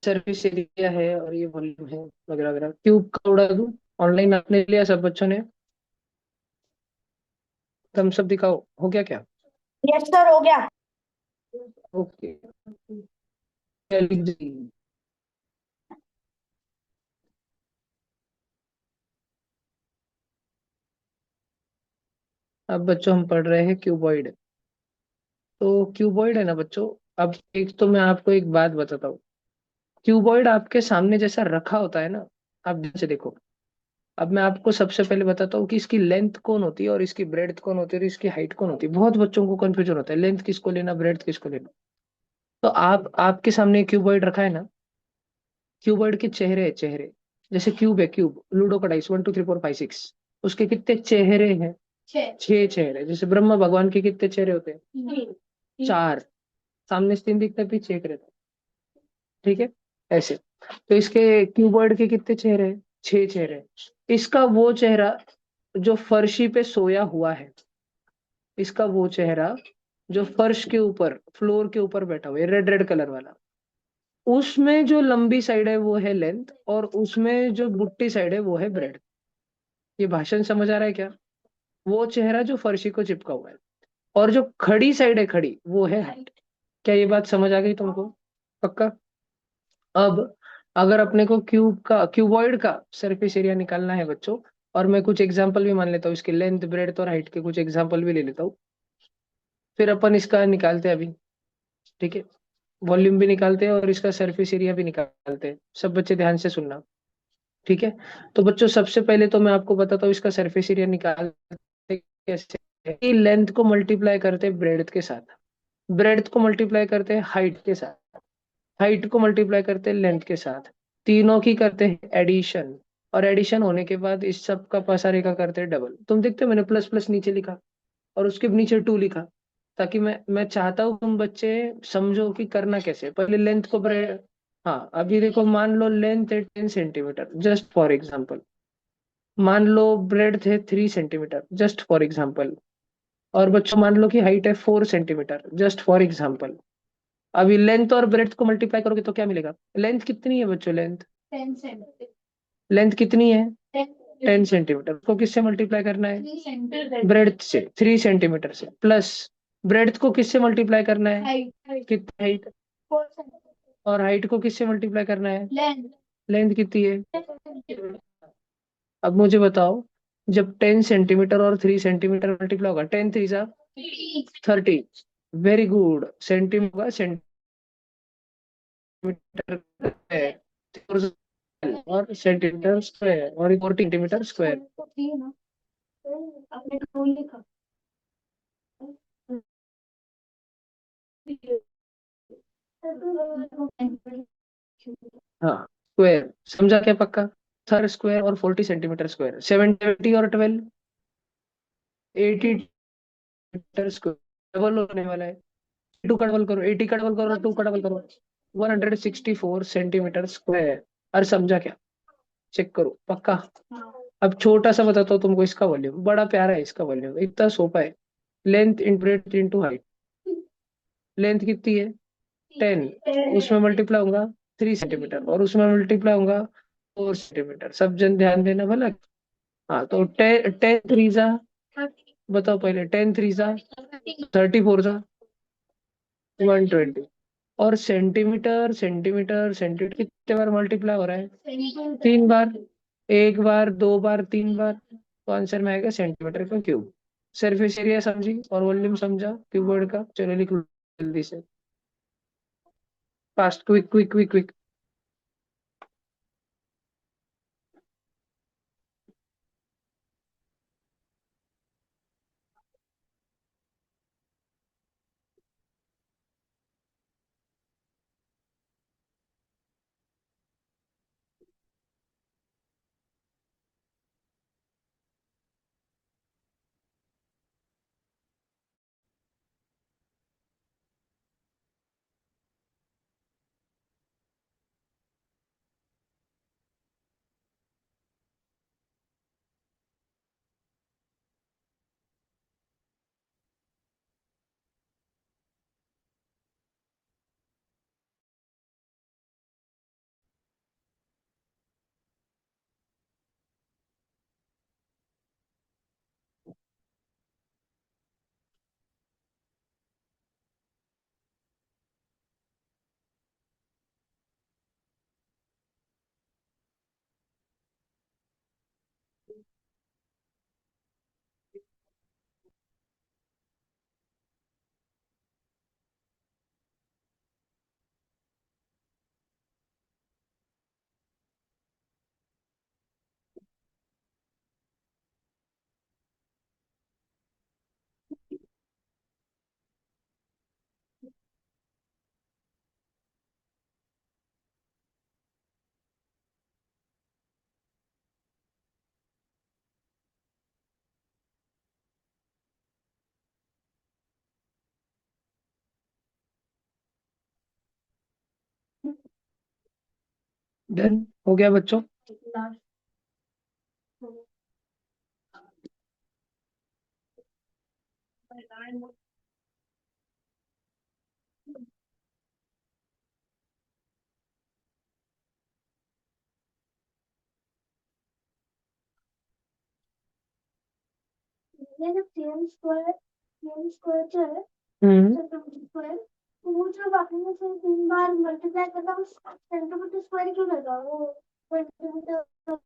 सर्विस एरिया है और ये वॉल्यूम है वगैरह वगैरह। क्यूब का उड़ा दूं? ऑनलाइन आपने लिया सब बच्चों ने? थम्स अप दिखाओ, हो गया क्या? यस सर, हो गया। ओके, क्या लिख दी? अब बच्चों हम पढ़ रहे हैं क्यूबॉइड। तो क्यूबॉइड है ना बच्चों। अब एक तो मैं आपको एक बात बताता हूँ। क्यूबॉइड आपके सामने जैसा रखा होता है ना, आप ध्यान से देखो। अब मैं आपको सबसे पहले बताता हूँ कि इसकी लेंथ कौन होती है और इसकी ब्रेड्थ कौन होती है और इसकी हाइट कौन होती है। बहुत बच्चों को कंफ्यूजन होता है, लेंथ किसको लेना, ब्रेड्थ किसको लेना। तो आप आपके सामने क्यूबॉइड रखा है ना। क्यूबॉइड के चेहरे हैं, चेहरे। जैसे क्यूब है, क्यूब लूडो का डाइस, 1 2 3 4 5 6। उसके कितने चेहरे हैं? 6 चेहरे। जैसे ब्रह्मा भगवान के कितने चेहरे होते हैं? 4। सामने से 3 दिखता है, पीछे एक रहता है। ठीक है, ऐसे। तो इसके क्यूबॉइड के कितने चेहरे हैं? 6 चेहरे। इसका वो चेहरा जो फर्शी पे सोया हुआ है, इसका वो चेहरा जो फर्श के ऊपर, फ्लोर के ऊपर बैठा हुआ है, रेड रेड कलर वाला, उसमें जो लंबी साइड है वो है लेंथ, और उसमें जो बुट्टी साइड है वो है ब्रेड। ये भाषण समझ आ रहा है क्या? वो चेहरा जो फर्शी को चिपका हुआ है, और जो खड़ी साइड है, खड़ी, वो है हाइट। क्या ये बात समझ आ गई तुमको? पक्का? अब अगर अपने को क्यूबॉइड का सरफेस एरिया निकालना है बच्चों, और मैं कुछ एग्जांपल भी मान लेता हूँ, इसके लेंथ ब्रेड्थ और हाइट के कुछ एग्जांपल भी ले लेता हूँ, फिर अपन इसका निकालते हैं अभी। ठीक है, वॉल्यूम भी निकालते हैं और इसका सरफेस एरिया भी निकालते हैं। सब बच्चे ध्यान से सुनना। ठीक है, तो बच्चों सबसे पहले तो मैं आपको बताता हूँ इसका सरफेस एरिया निकालते कैसे। लेंथ को मल्टीप्लाई करते हैं ब्रेड्थ के साथ, ब्रेड्थ को मल्टीप्लाई करते हैं हाइट के साथ, हाइट को मल्टीप्लाई करते हैं लेंथ के साथ, तीनों की करते हैं एडिशन, और एडिशन होने के बाद इस सब का पसारे का करते हैं डबल। तुम देखते हो मैंने प्लस प्लस नीचे लिखा और उसके नीचे 2 लिखा, ताकि मैं चाहता हूँ तुम बच्चे समझो कि करना कैसे। पहले लेंथ को ब्रेड, हाँ अभी देखो, मान लो लेंथ है 10 सेंटीमीटर, जस्ट फॉर एग्जाम्पल। मान लो ब्रेड थे 3 सेंटीमीटर, जस्ट फॉर एग्जाम्पल। और बच्चों मान लो कि हाइट है 4 सेंटीमीटर, जस्ट फॉर एग्जाम्पल। अभी लेंथ और ब्रेड्थ को मल्टीप्लाई करोगे तो क्या मिलेगा? लेंथ कितनी है बच्चों? लेंथ कितनी है? 10 सेंटीमीटर। को किससे मल्टीप्लाई करना है? ब्रेड्थ से, 3 सेंटीमीटर से। प्लस ब्रेड्थ को किससे मल्टीप्लाई करना है? कितनी हाइट? और हाइट को किससे मल्टीप्लाई करना है? लेंथ कितनी है? अब मुझे बताओ, जब 10 सेंटीमीटर और 3 सेंटीमीटर मल्टीप्लाई होगा, 10 3 30। Very good. सेंटीमीटर होगा सेंटीमीटर और सेंटीमीटर स्क्वायर, और 40 सेंटीमीटर स्क्वायर। हाँ, स्क्वायर समझा क्या? पक्का? थर स्क्वायर और 40 सेंटीमीटर स्क्वायर, 70 और 12, 80 मीटर स्क्वायर। डबल होने वाला है। 2 का डबल करो, 80 का डबल करो, 2 का डबल करो, 164 सेंटीमीटर स्क्वायर। और समझा क्या? चेक करो पक्का। अब छोटा सा बताता हूँ तुमको, इसका वॉल्यूम बड़ा प्यारा है, इसका वॉल्यूम इतना सोपा है। Length in breadth into height. Length कितनी है? 10। उसमें मल्टीप्लाई होगा 3 सेंटीमीटर, और उसमें मल्टीप्लाई होगा 4 सेंटीमीटर। सब जन ध्यान देना भला। हाँ, तो 10 10 3 जा, बताओ पहले, 10 3 जा 34 जा 120। और सेंटीमीटर सेंटीमीटर सेंटीमीटर कितने बार मल्टीप्लाई हो रहा है? 3 बार। 1 बार, 2 बार, 3 बार, तो आंसर में आएगा सेंटीमीटर का क्यूब। सरफेस एरिया समझी और वॉल्यूम समझा क्यूबॉइड का। चलो लिख लो जल्दी से, fast, quick quick quick quick. Done हो गया बच्चों? ये जो CM स्क्वायर जो है हम्म स्क्वायर, तो वो जो बाकी में से 3 बार मल्टीप्लाई करता है, सेंटीमीटर स्क्वायर क्यों लगा वो सेंटीमीटर क्यूब?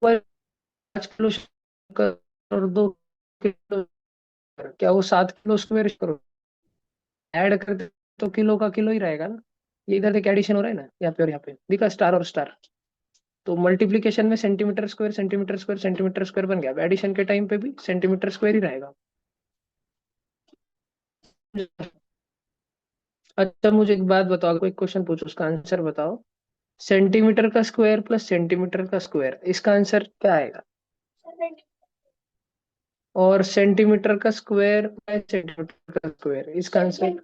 5 किलो और 2 किलो, क्या वो 7 किलो स्क्वायर करो? ऐड कर दे तो किलो का किलो ही रहेगा ना। ये इधर देख एडिशन हो रहा है ना, यहाँ पे और यहाँ पे दिखा स्टार और स्टार। तो मल्टीप्लीकेशन में सेंटीमीटर स्क्वायर सेंटीमीटर स्क्वायर बन गया, एडिशन के टाइम पे भी सेंटीमीटर स्क्वायर ही रहेगा। अच्छा मुझे एक बात बताओ, कोई क्वेश्चन पूछो उसका आंसर बताओ। सेंटीमीटर का स्क्वायर प्लस सेंटीमीटर का स्क्वायर, इसका आंसर क्या आएगा? और सेंटीमीटर का स्क्वायर प्लस सेंटीमीटर का स्क्वायर, इसका आंसर?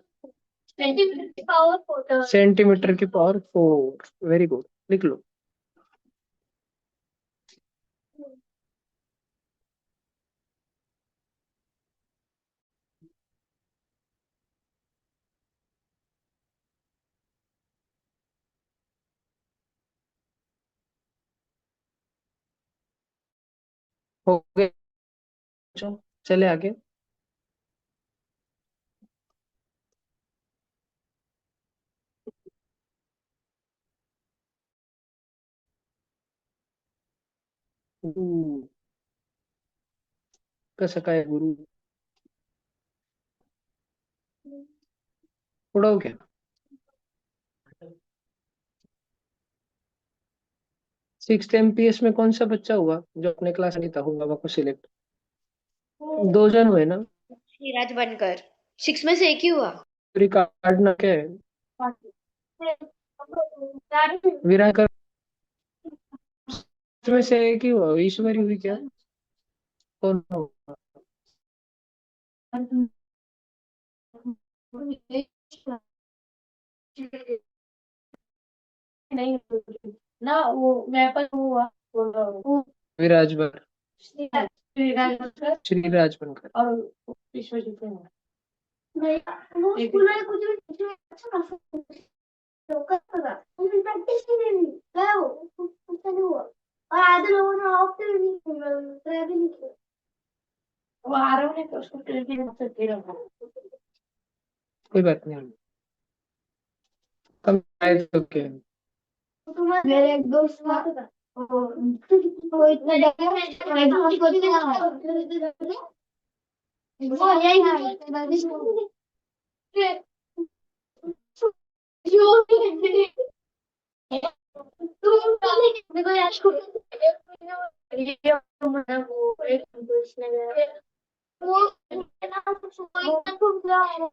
सेंटीमीटर की पावर 4। वेरी गुड, लिख लो। हो गए बच्चों? चले आगे। गुरु कसं काय गुरु? उड़ाओ क्या? 6th MPS में कौन सा बच्चा हुआ जो अपने क्लास नहीं था, होगा को सिलेक्ट? 2 जन हुए ना? धीरज बनकर 6 में से एक ही हुआ। रिकॉर्ड ना क्या है? विराकर में से एक ही हुआ, ईश्वरी हुई क्या? कौन हुआ? नहीं ना, वो मैं पर हुआ वो विराजबर, श्रीराज श्रीराज बनकर। और विश्वजीत है। नहीं, वो स्कूल में कुछ भी अच्छा खासा होगा, उनकी प्रैक्टिस ही नहीं हुई, गया वो कुछ नहीं हुआ। और आधे लोगों ने ऑफ भी नहीं ट्राई भी नहीं किया। वो आ रहा है तो उसको ट्रेनिंग में से दे रहा हूँ। कोई बात नहीं, कम आए तो क्या? मेरे एक दोस्त था, वो इतना ज्यादा वो यही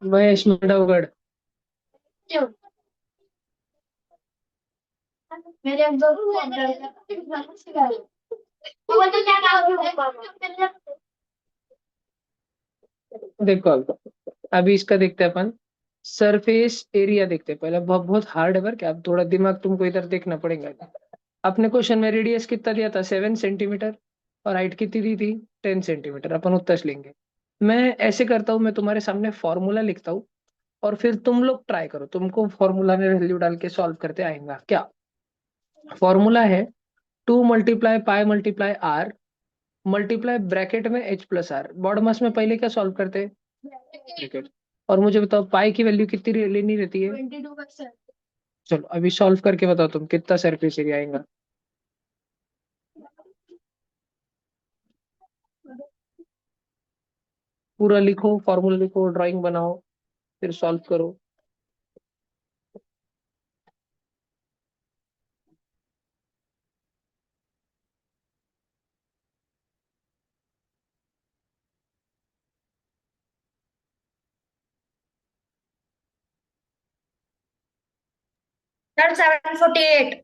महेश मंडवगढ़। मेरे एक दोस्त वो बोलते क्या काम। देखो अब, अभी इसका देखते हैं अपन। सरफेस एरिया देखते हैं पहले, बहुत बहुत हार्ड है वर्क, अब थोड़ा दिमाग तुमको इधर देखना पड़ेगा। अपने क्वेश्चन में रेडियस कितना दिया था? 7 सेंटीमीटर। और हाइट कितनी दी थी? 10 सेंटीमीटर। अपन उत्तर लेंगे। मैं ऐसे करता हूँ, मैं तुम्हारे सामने फॉर्मूला लिखता हूँ और फिर तुम लोग ट्राई करो, तुमको फॉर्मूला में वैल्यू डाल के सॉल्व करते आएगा क्या? फॉर्मूला है 2 × पाई × R ब्रैकेट में H+R। बॉडमास में पहले क्या सॉल्व करते हैं? ब्रैकेट। और मुझे बताओ पाई की वैल्यू कितनी लेनी रहती है? 22%। चलो अभी सॉल्व करके बताओ तुम कितना सरफेस एरिया आएगा। पूरा लिखो, फॉर्मूला लिखो, ड्राइंग बनाओ, फिर सॉल्व करो। सर 748।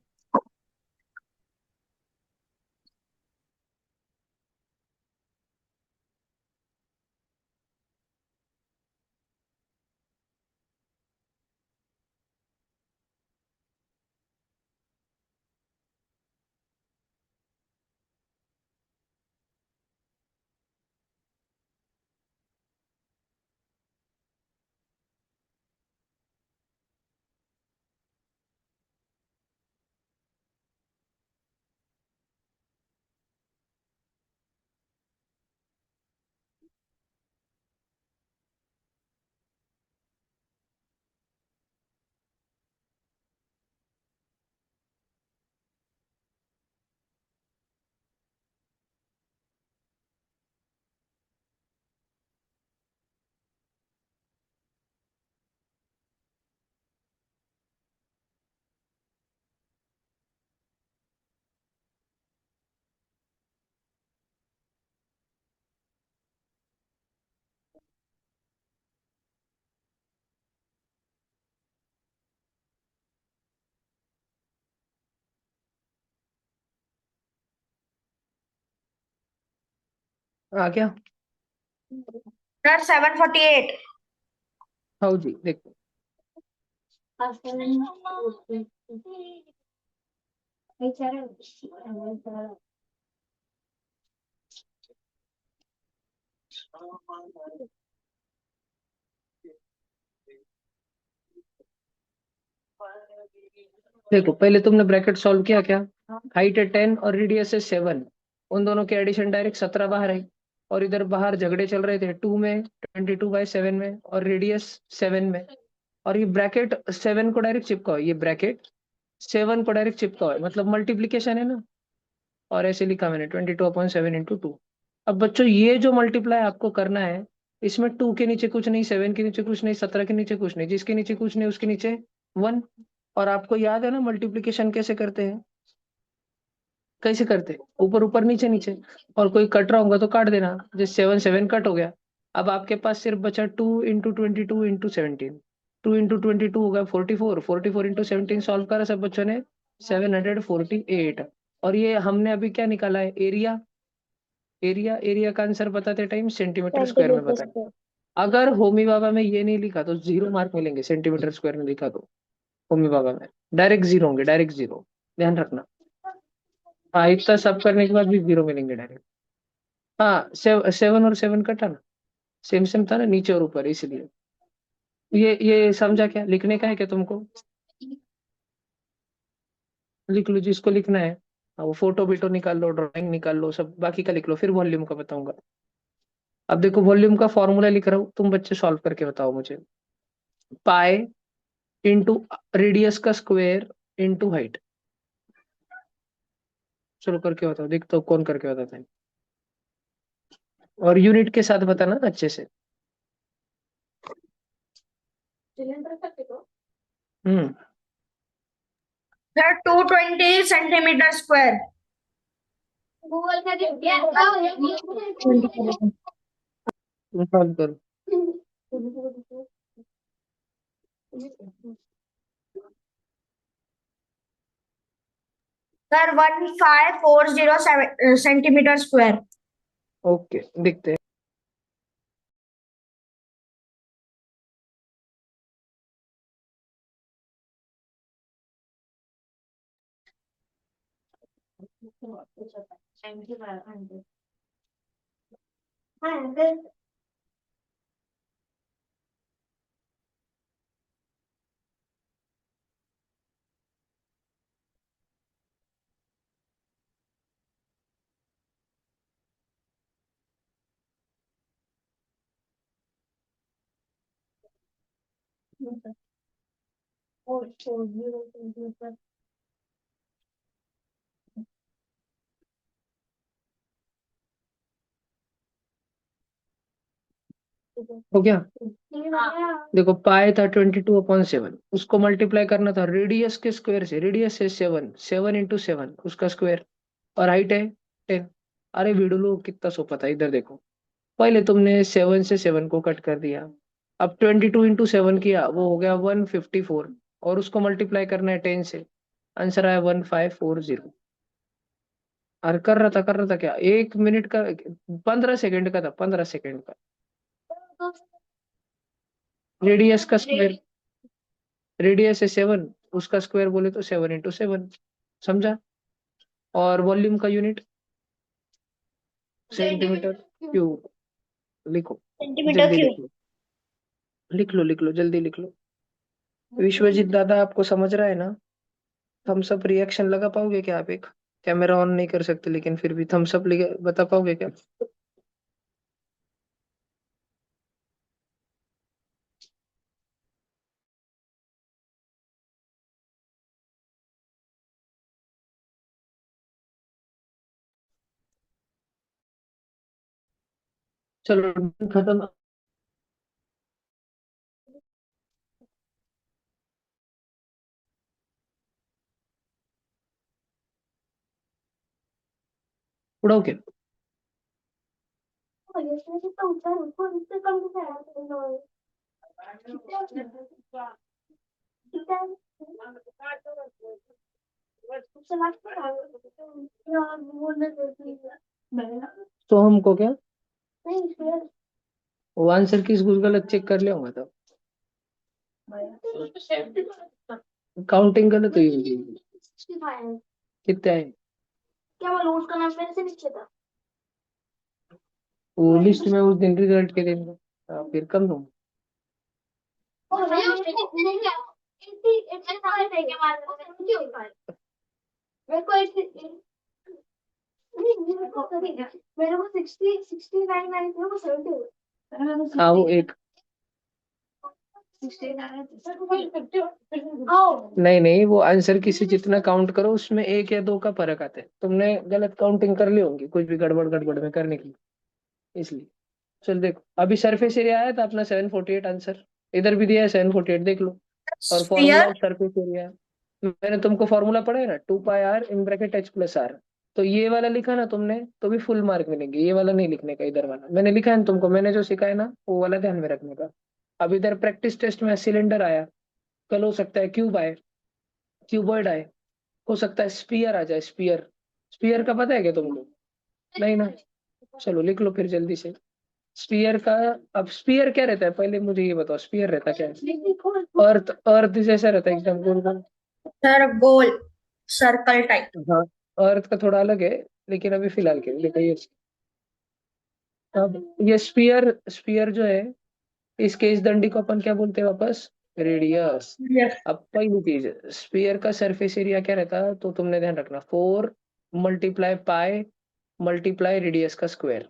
आ गया? सर 748। हाँ जी, देखो देखो, पहले तुमने ब्रैकेट सॉल्व किया क्या? हाइट है 10 और रेडियस है 7, उन दोनों के एडिशन डायरेक्ट 17 बाहर आई। और इधर बाहर झगड़े चल रहे थे 2 में, 22/7 में, और रेडियस 7 में। और ये ब्रैकेट 7 को डायरेक्ट चिपका हुआ है, ये ब्रैकेट 7 को डायरेक्ट चिपका हुआ है, मतलब मल्टीप्लीकेशन है ना। और ऐसे लिखा मैंने 22/7 × 2। अब बच्चों ये जो मल्टीप्लाई आपको करना है, इसमें 2 के नीचे कुछ नहीं, 7 के नीचे कुछ नहीं, 17 के नीचे कुछ नहीं, जिसके नीचे कुछ नहीं उसके नीचे 1। और आपको याद है ना मल्टीप्लीकेशन कैसे करते हैं? कैसे करते हैं? ऊपर ऊपर नीचे नीचे। और कोई कट रहा होगा तो काट देना, जैसे 7 7 कट हो गया। अब आपके पास सिर्फ बचा 2 × 22 × 17। 2 × 22 हो गया 44, 44 × 17 सॉल्व करा सब बच्चों ने, 748। और ये हमने अभी क्या निकाला है? एरिया। एरिया का आंसर बताते टाइम सेंटीमीटर स्क्वायर में बताएं। अगर होमी बाबा में ये नहीं लिखा तो 0 मार्क मिलेंगे, सेंटीमीटर स्क्वायर में लिखा तो होमी बाबा में डायरेक्ट 0 होंगे, डायरेक्ट 0। ध्यान रखना। हाँ, इतना सब करने के बाद भी 0 मिलेंगे डायरेक्ट। हाँ, 7 और 7 कटा ना, सेम सेम था ना नीचे और ऊपर, इसलिए। ये समझा क्या? लिखने का है क्या तुमको? लिख लो जिसको लिखना है। हाँ, वो फोटो बीटो निकाल लो, ड्राइंग निकाल लो, सब बाकी का लिख लो, फिर वॉल्यूम का बताऊंगा। अब देखो, वॉल्यूम का फॉर्मूला लिख रहा हूँ, तुम बच्चे सॉल्व करके बताओ मुझे। पाई इंटू रेडियस का स्क्वायर इंटू हाइट। चलो करके बताओ, देखते हो कौन करके बताता है। और यूनिट के साथ बताना अच्छे से। हम्म। Sir 220 centimetre square. गूगल का तुम सॉल्व करो। Sir 1540 centimetre square. ओके, देखते हैं। हो गया? देखो, पाए था 22/7, उसको मल्टीप्लाई करना था रेडियस के स्क्वायर से। रेडियस है 7, 7 × 7 उसका स्क्वायर। और हाइट है 10। अरे वीडुलो कितना सो पता है, इधर देखो। पहले तुमने 7 से 7 को कट कर दिया। अब 22 × 7 किया, वो हो गया 154। और उसको मल्टीप्लाई करना है 10 से, आंसर आया 1540। और कर रहा था क्या, 1 मिनट का, 15 सेकेंड का था, 15 सेकेंड का। रेडियस का स्क्वायर, रेडियस है 7, उसका स्क्वायर बोले तो 7 × 7। समझा? और वॉल्यूम का यूनिट सेंटीमीटर क्यूब। लिखो, सेंटीमीटर जल्दी लिख क्यूब। लो, लिख लो, लिख लो, जल्दी लिख लो। विश्वजीत दादा आपको समझ रहा है ना? थम्स अप रिएक्शन लगा पाओगे क्या आप? एक कैमरा ऑन नहीं कर सकते लेकिन फिर भी थम्स अप बता पाओगे क्या? चलो, खत्म। उड़ाओ के। तो हमको क्या नहीं square। वो आंसर की स्कूल गलत चेक कर लिया तो काउंटिंग गलत हुई होगी। 65 है। कितने आए? क्या मालूम, उसका नाम मेरे से नीचे था। वो लिस्ट में उस दिन रिजल्ट के दिन फिर कम दूँ। और भैया उसने नहीं क्या 80 है क्या मालूम, 75 मेरे को 80 नहीं मेरे को 69 आई थी, वो 70 हुए। हाँ वो एक नहीं नहीं वो आंसर किसी जितना काउंट करो उसमें एक या दो का फर्क आता है। तुमने गलत काउंटिंग कर ली होगी कुछ भी गड़बड़ गड़बड़ में करने की, इसलिए। चल देखो अभी सरफेस एरिया आया था अपना 748 आंसर। इधर भी दिया है 748, देख लो। और formula sphere of surface area मैंने तुमको फॉर्मूला पढ़ा है ना, 2 पाई r in bracket h plus r। तो ये वाला लिखा ना तुमने तो भी फुल मार्क मिलेंगे। ये वाला नहीं लिखने का, इधर वाला मैंने लिखा है ना तुमको, मैंने जो सिखाया ना वो वाला ध्यान में रखने का। अब इधर प्रैक्टिस टेस्ट में सिलेंडर आया, कल हो सकता है क्यूब आए, क्यूबॉइड आए, हो सकता है स्पीयर आ जाए। स्पीयर स्पीयर का पता है क्या तुमको? नहीं ना, चलो लिख लो फिर जल्दी से स्पीयर का। अब स्पीयर क्या रहता है पहले मुझे ये बताओ, स्पीयर रहता क्या है? अर्थ अर्थ जैसा रहता है एकदम गोल गोल। सर गोल सर्कल टाइप। हाँ अर्थ का थोड़ा अलग है, लेकिन अभी फिलहाल के लिए देखो ये। अब ये स्पीयर स्पीयर जो है इसके इस दंडी को अपन क्या बोलते हैं वापस? रेडियस। अब पहली चीज स्पीयर का सरफेस एरिया क्या रहता है तो तुमने ध्यान रखना 4 × पाई मल्टीप्लाई रेडियस का स्क्वायर,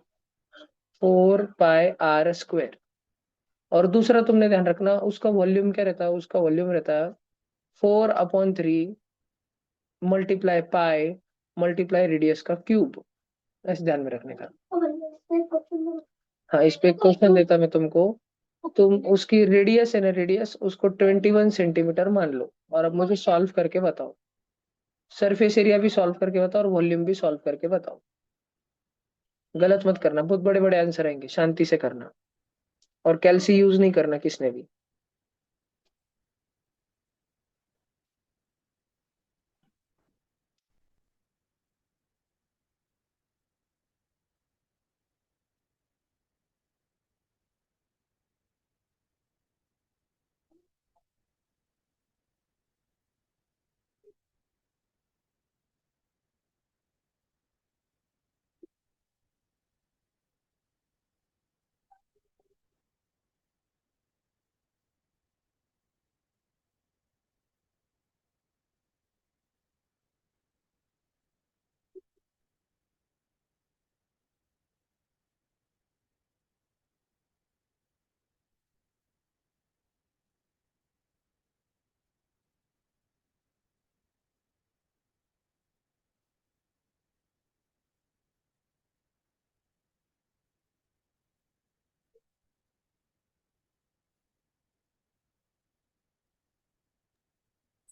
4 पाई r स्क्वायर। और दूसरा तुमने ध्यान रखना उसका वॉल्यूम क्या रहता है, उसका वॉल्यूम रहता है 4/3 मल्टीप्लाई पाई मल्टीप्लाई रेडियस का क्यूब। ऐसे ध्यान में रखने का। हाँ इस पे एक क्वेश्चन देता मैं तुमको, तुम उसकी रेडियस है ना, रेडियस उसको 21 सेंटीमीटर मान लो और अब मुझे सॉल्व करके बताओ। सरफेस एरिया भी सॉल्व करके बताओ और वॉल्यूम भी सॉल्व करके बताओ। गलत मत करना, बहुत बड़े बड़े आंसर आएंगे, शांति से करना। और कैलसी यूज नहीं करना किसने भी।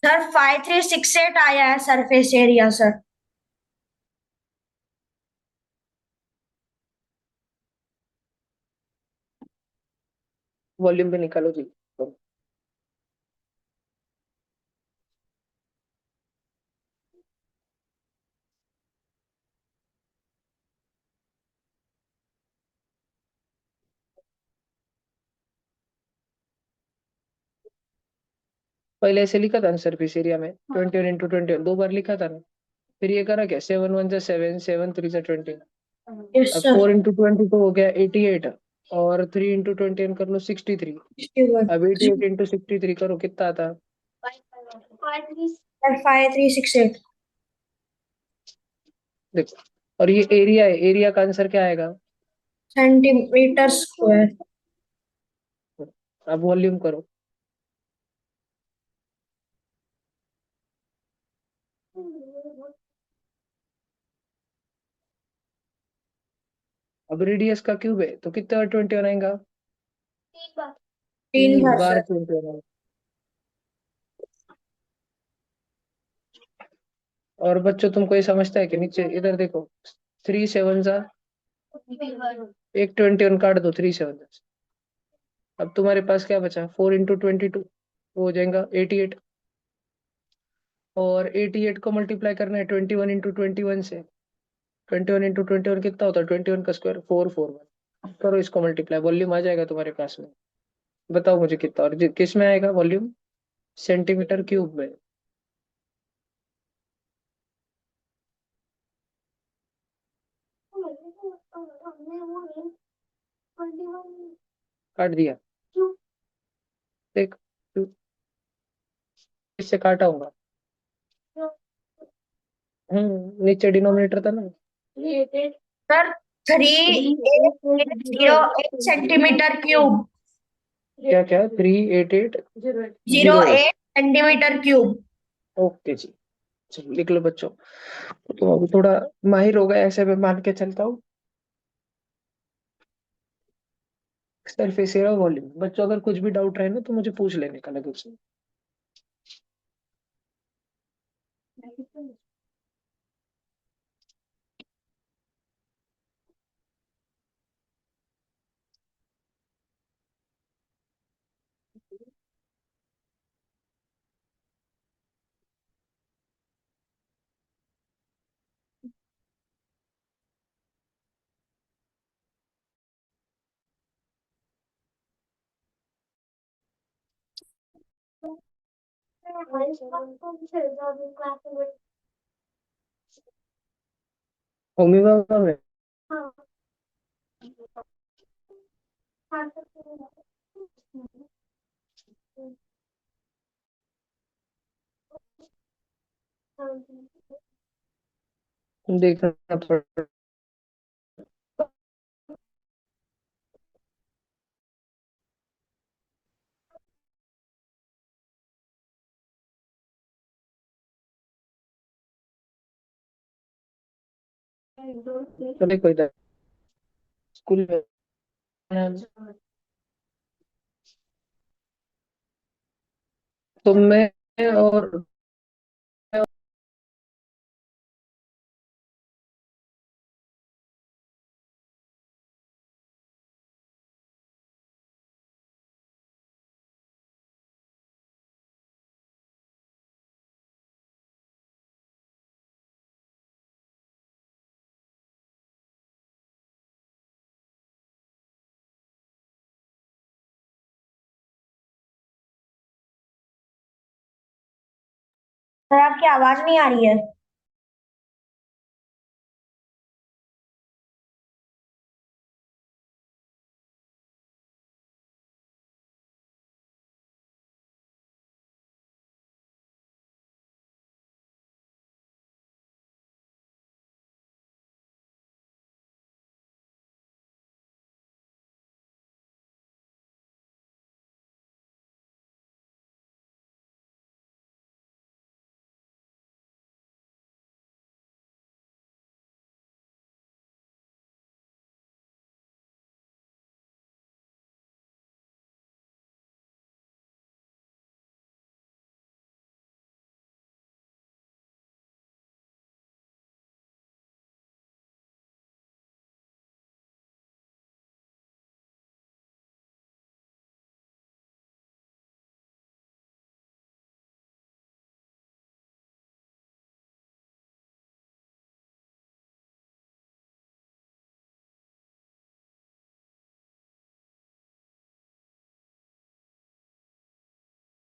सर 5368 आया है सरफेस एरिया सर। वॉल्यूम भी निकालो जी। पहले ऐसे लिखा था ना सरफेस एरिया में 21 × 21 दो बार लिखा था ना। फिर ये करा क्या, 7 1 जा 7 7 3 जा 20। यस अब सर। 4 × 20 तो हो गया 88 और 3 × 21 कर लो 63। 61 अब 88 × 63 करो कितना आता? सर 5368 देखो और ये एरिया है, एरिया का आंसर क्या आएगा? Centimetre square. अब वॉल्यूम करो। अब रेडियस का क्यूब है तो कितना 21 आएगा? 3 3 बार बार सर। 21 आएगा। और बच्चों तुमको ये समझता है कि नीचे इधर देखो 3 7 जा एक 21 काट दो 3 7। अब तुम्हारे पास क्या बचा? 4 × 22 हो जाएगा 88। और 88 को मल्टीप्लाई करना है 21 × 21 से। 21 × 21 कितना होता है? 21 का स्क्वायर 441। करो इसको मल्टीप्लाई, वॉल्यूम आ जाएगा तुम्हारे पास में। बताओ मुझे कितना, और किस में आएगा वॉल्यूम? सेंटीमीटर क्यूब में। काट दिया? देख, इससे काटा होगा। नीचे डिनोमिनेटर था ना। Sir 3808 centimetre cube. क्या क्या? 388 zero zero eight eight centimetre cube. Okay ji. चलो लिख लो बच्चों, तो अभी थोड़ा माहिर हो गया ऐसे, मैं मान के चलता हूँ। Surface area volume. बच्चों अगर कुछ भी डाउट रहे ना तो मुझे पूछ लेने का लगे से। होमी बाबा में देखना पड़ेगा। चले कोई बात, स्कूल में तो मैं और सर आपकी आवाज नहीं आ रही है।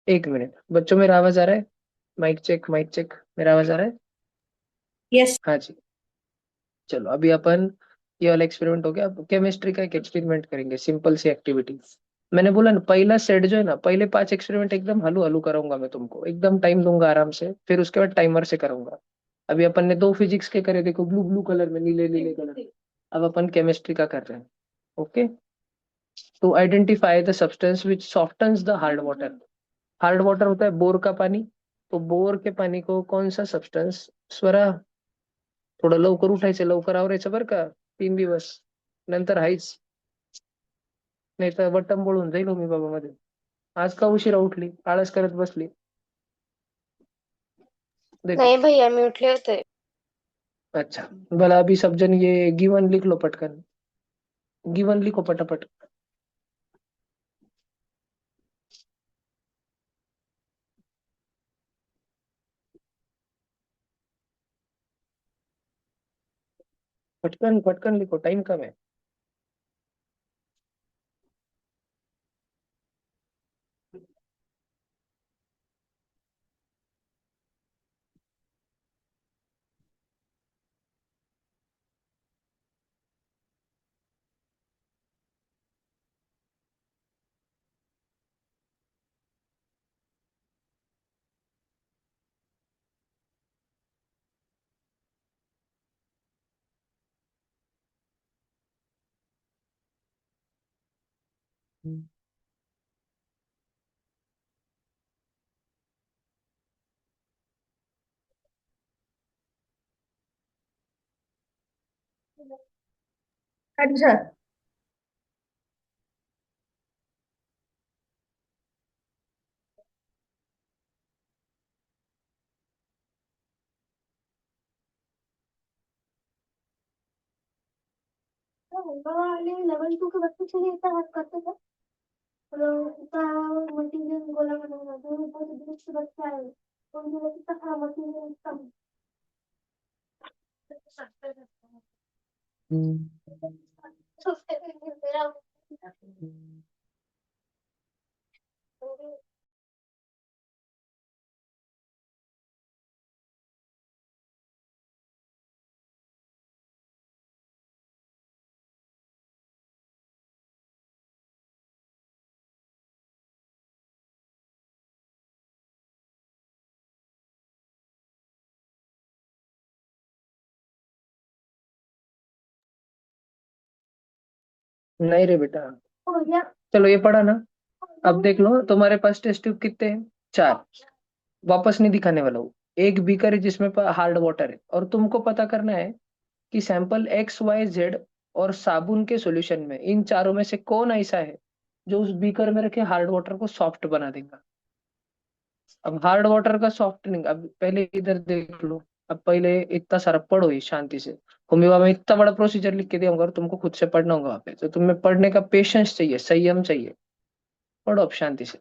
एक मिनट बच्चों, मेरा आवाज आ रहा है? माइक चेक, माइक चेक, मेरा आवाज आ रहा है? यस। हाँ जी। चलो अभी अपन, ये वाला एक्सपेरिमेंट हो गया, अब केमिस्ट्री का एक एक्सपेरिमेंट करेंगे, सिंपल सी एक्टिविटी। मैंने बोला ना, पहला सेट जो है ना, पहले 5 एक्सपेरिमेंट एकदम हलू हलू कराऊंगा मैं तुमको, एकदम टाइम दूंगा आराम से, फिर उसके बाद टाइमर से करूंगा। अभी अपन ने 2 फिजिक्स के करे, देखो ब्लू ब्लू कलर में, नीले नीले कलर। अब अपन केमिस्ट्री का कर रहे हैं। ओके, तो identify the substance which softens the hard water. Hard water होता है बोर का पानी, तो बोर के पाणी को कौन सा सब्सटन्स? स्वरा, थोडं लवकर उठायचं, लवकर आवरायचं बरं का, 3 दिवस नंतर हायच, नाही तर वट्टंबोळ होऊन जाईल हो मी बाबा मध्ये। आज का उशिरा उठली, आळस करत बसली? देखो। नहीं भैया मैं उठले होते। अच्छा, भला अभी सब जन ये गिवन लिख लो पटकन, गिवन लिखो पटापट। पटकन पटकन लिखो, टाइम कम है। हाँ जी सर। वाले लेवल 2 के बच्चे चलिए इतना वर्क करते थे। इतना मटेरियल गोला बनाना जो ऊपर से दूर से बच्चे आए तो उनके लिए कितना सारा मटेरियल कम सस्ते थे। सस्ते थे मेरा नहीं रे बेटा। हो गया। चलो ये पढ़ा ना। अब देख लो तुम्हारे पास टेस्ट ट्यूब कितने हैं? चार। वापस नहीं दिखाने वाला हूँ। एक बीकर है जिसमें हार्ड वाटर है, और तुमको पता करना है कि सैंपल एक्स वाई जेड और साबुन के सॉल्यूशन में इन चारों में से कौन ऐसा है जो उस बीकर में रखे हार्ड वाटर को सॉफ्ट बना देगा। अब हार्ड वाटर का सॉफ्टनिंग, अब पहले इधर देख लो। अब पहले इतना सारा पढ़ो ही शांति से। होमिवा में इतना बड़ा प्रोसीजर लिख के दिया होगा और तुमको खुद से पढ़ना होगा वहां पे, तो तुम्हें पढ़ने का पेशेंस चाहिए, संयम चाहिए। पढ़ो अब शांति से।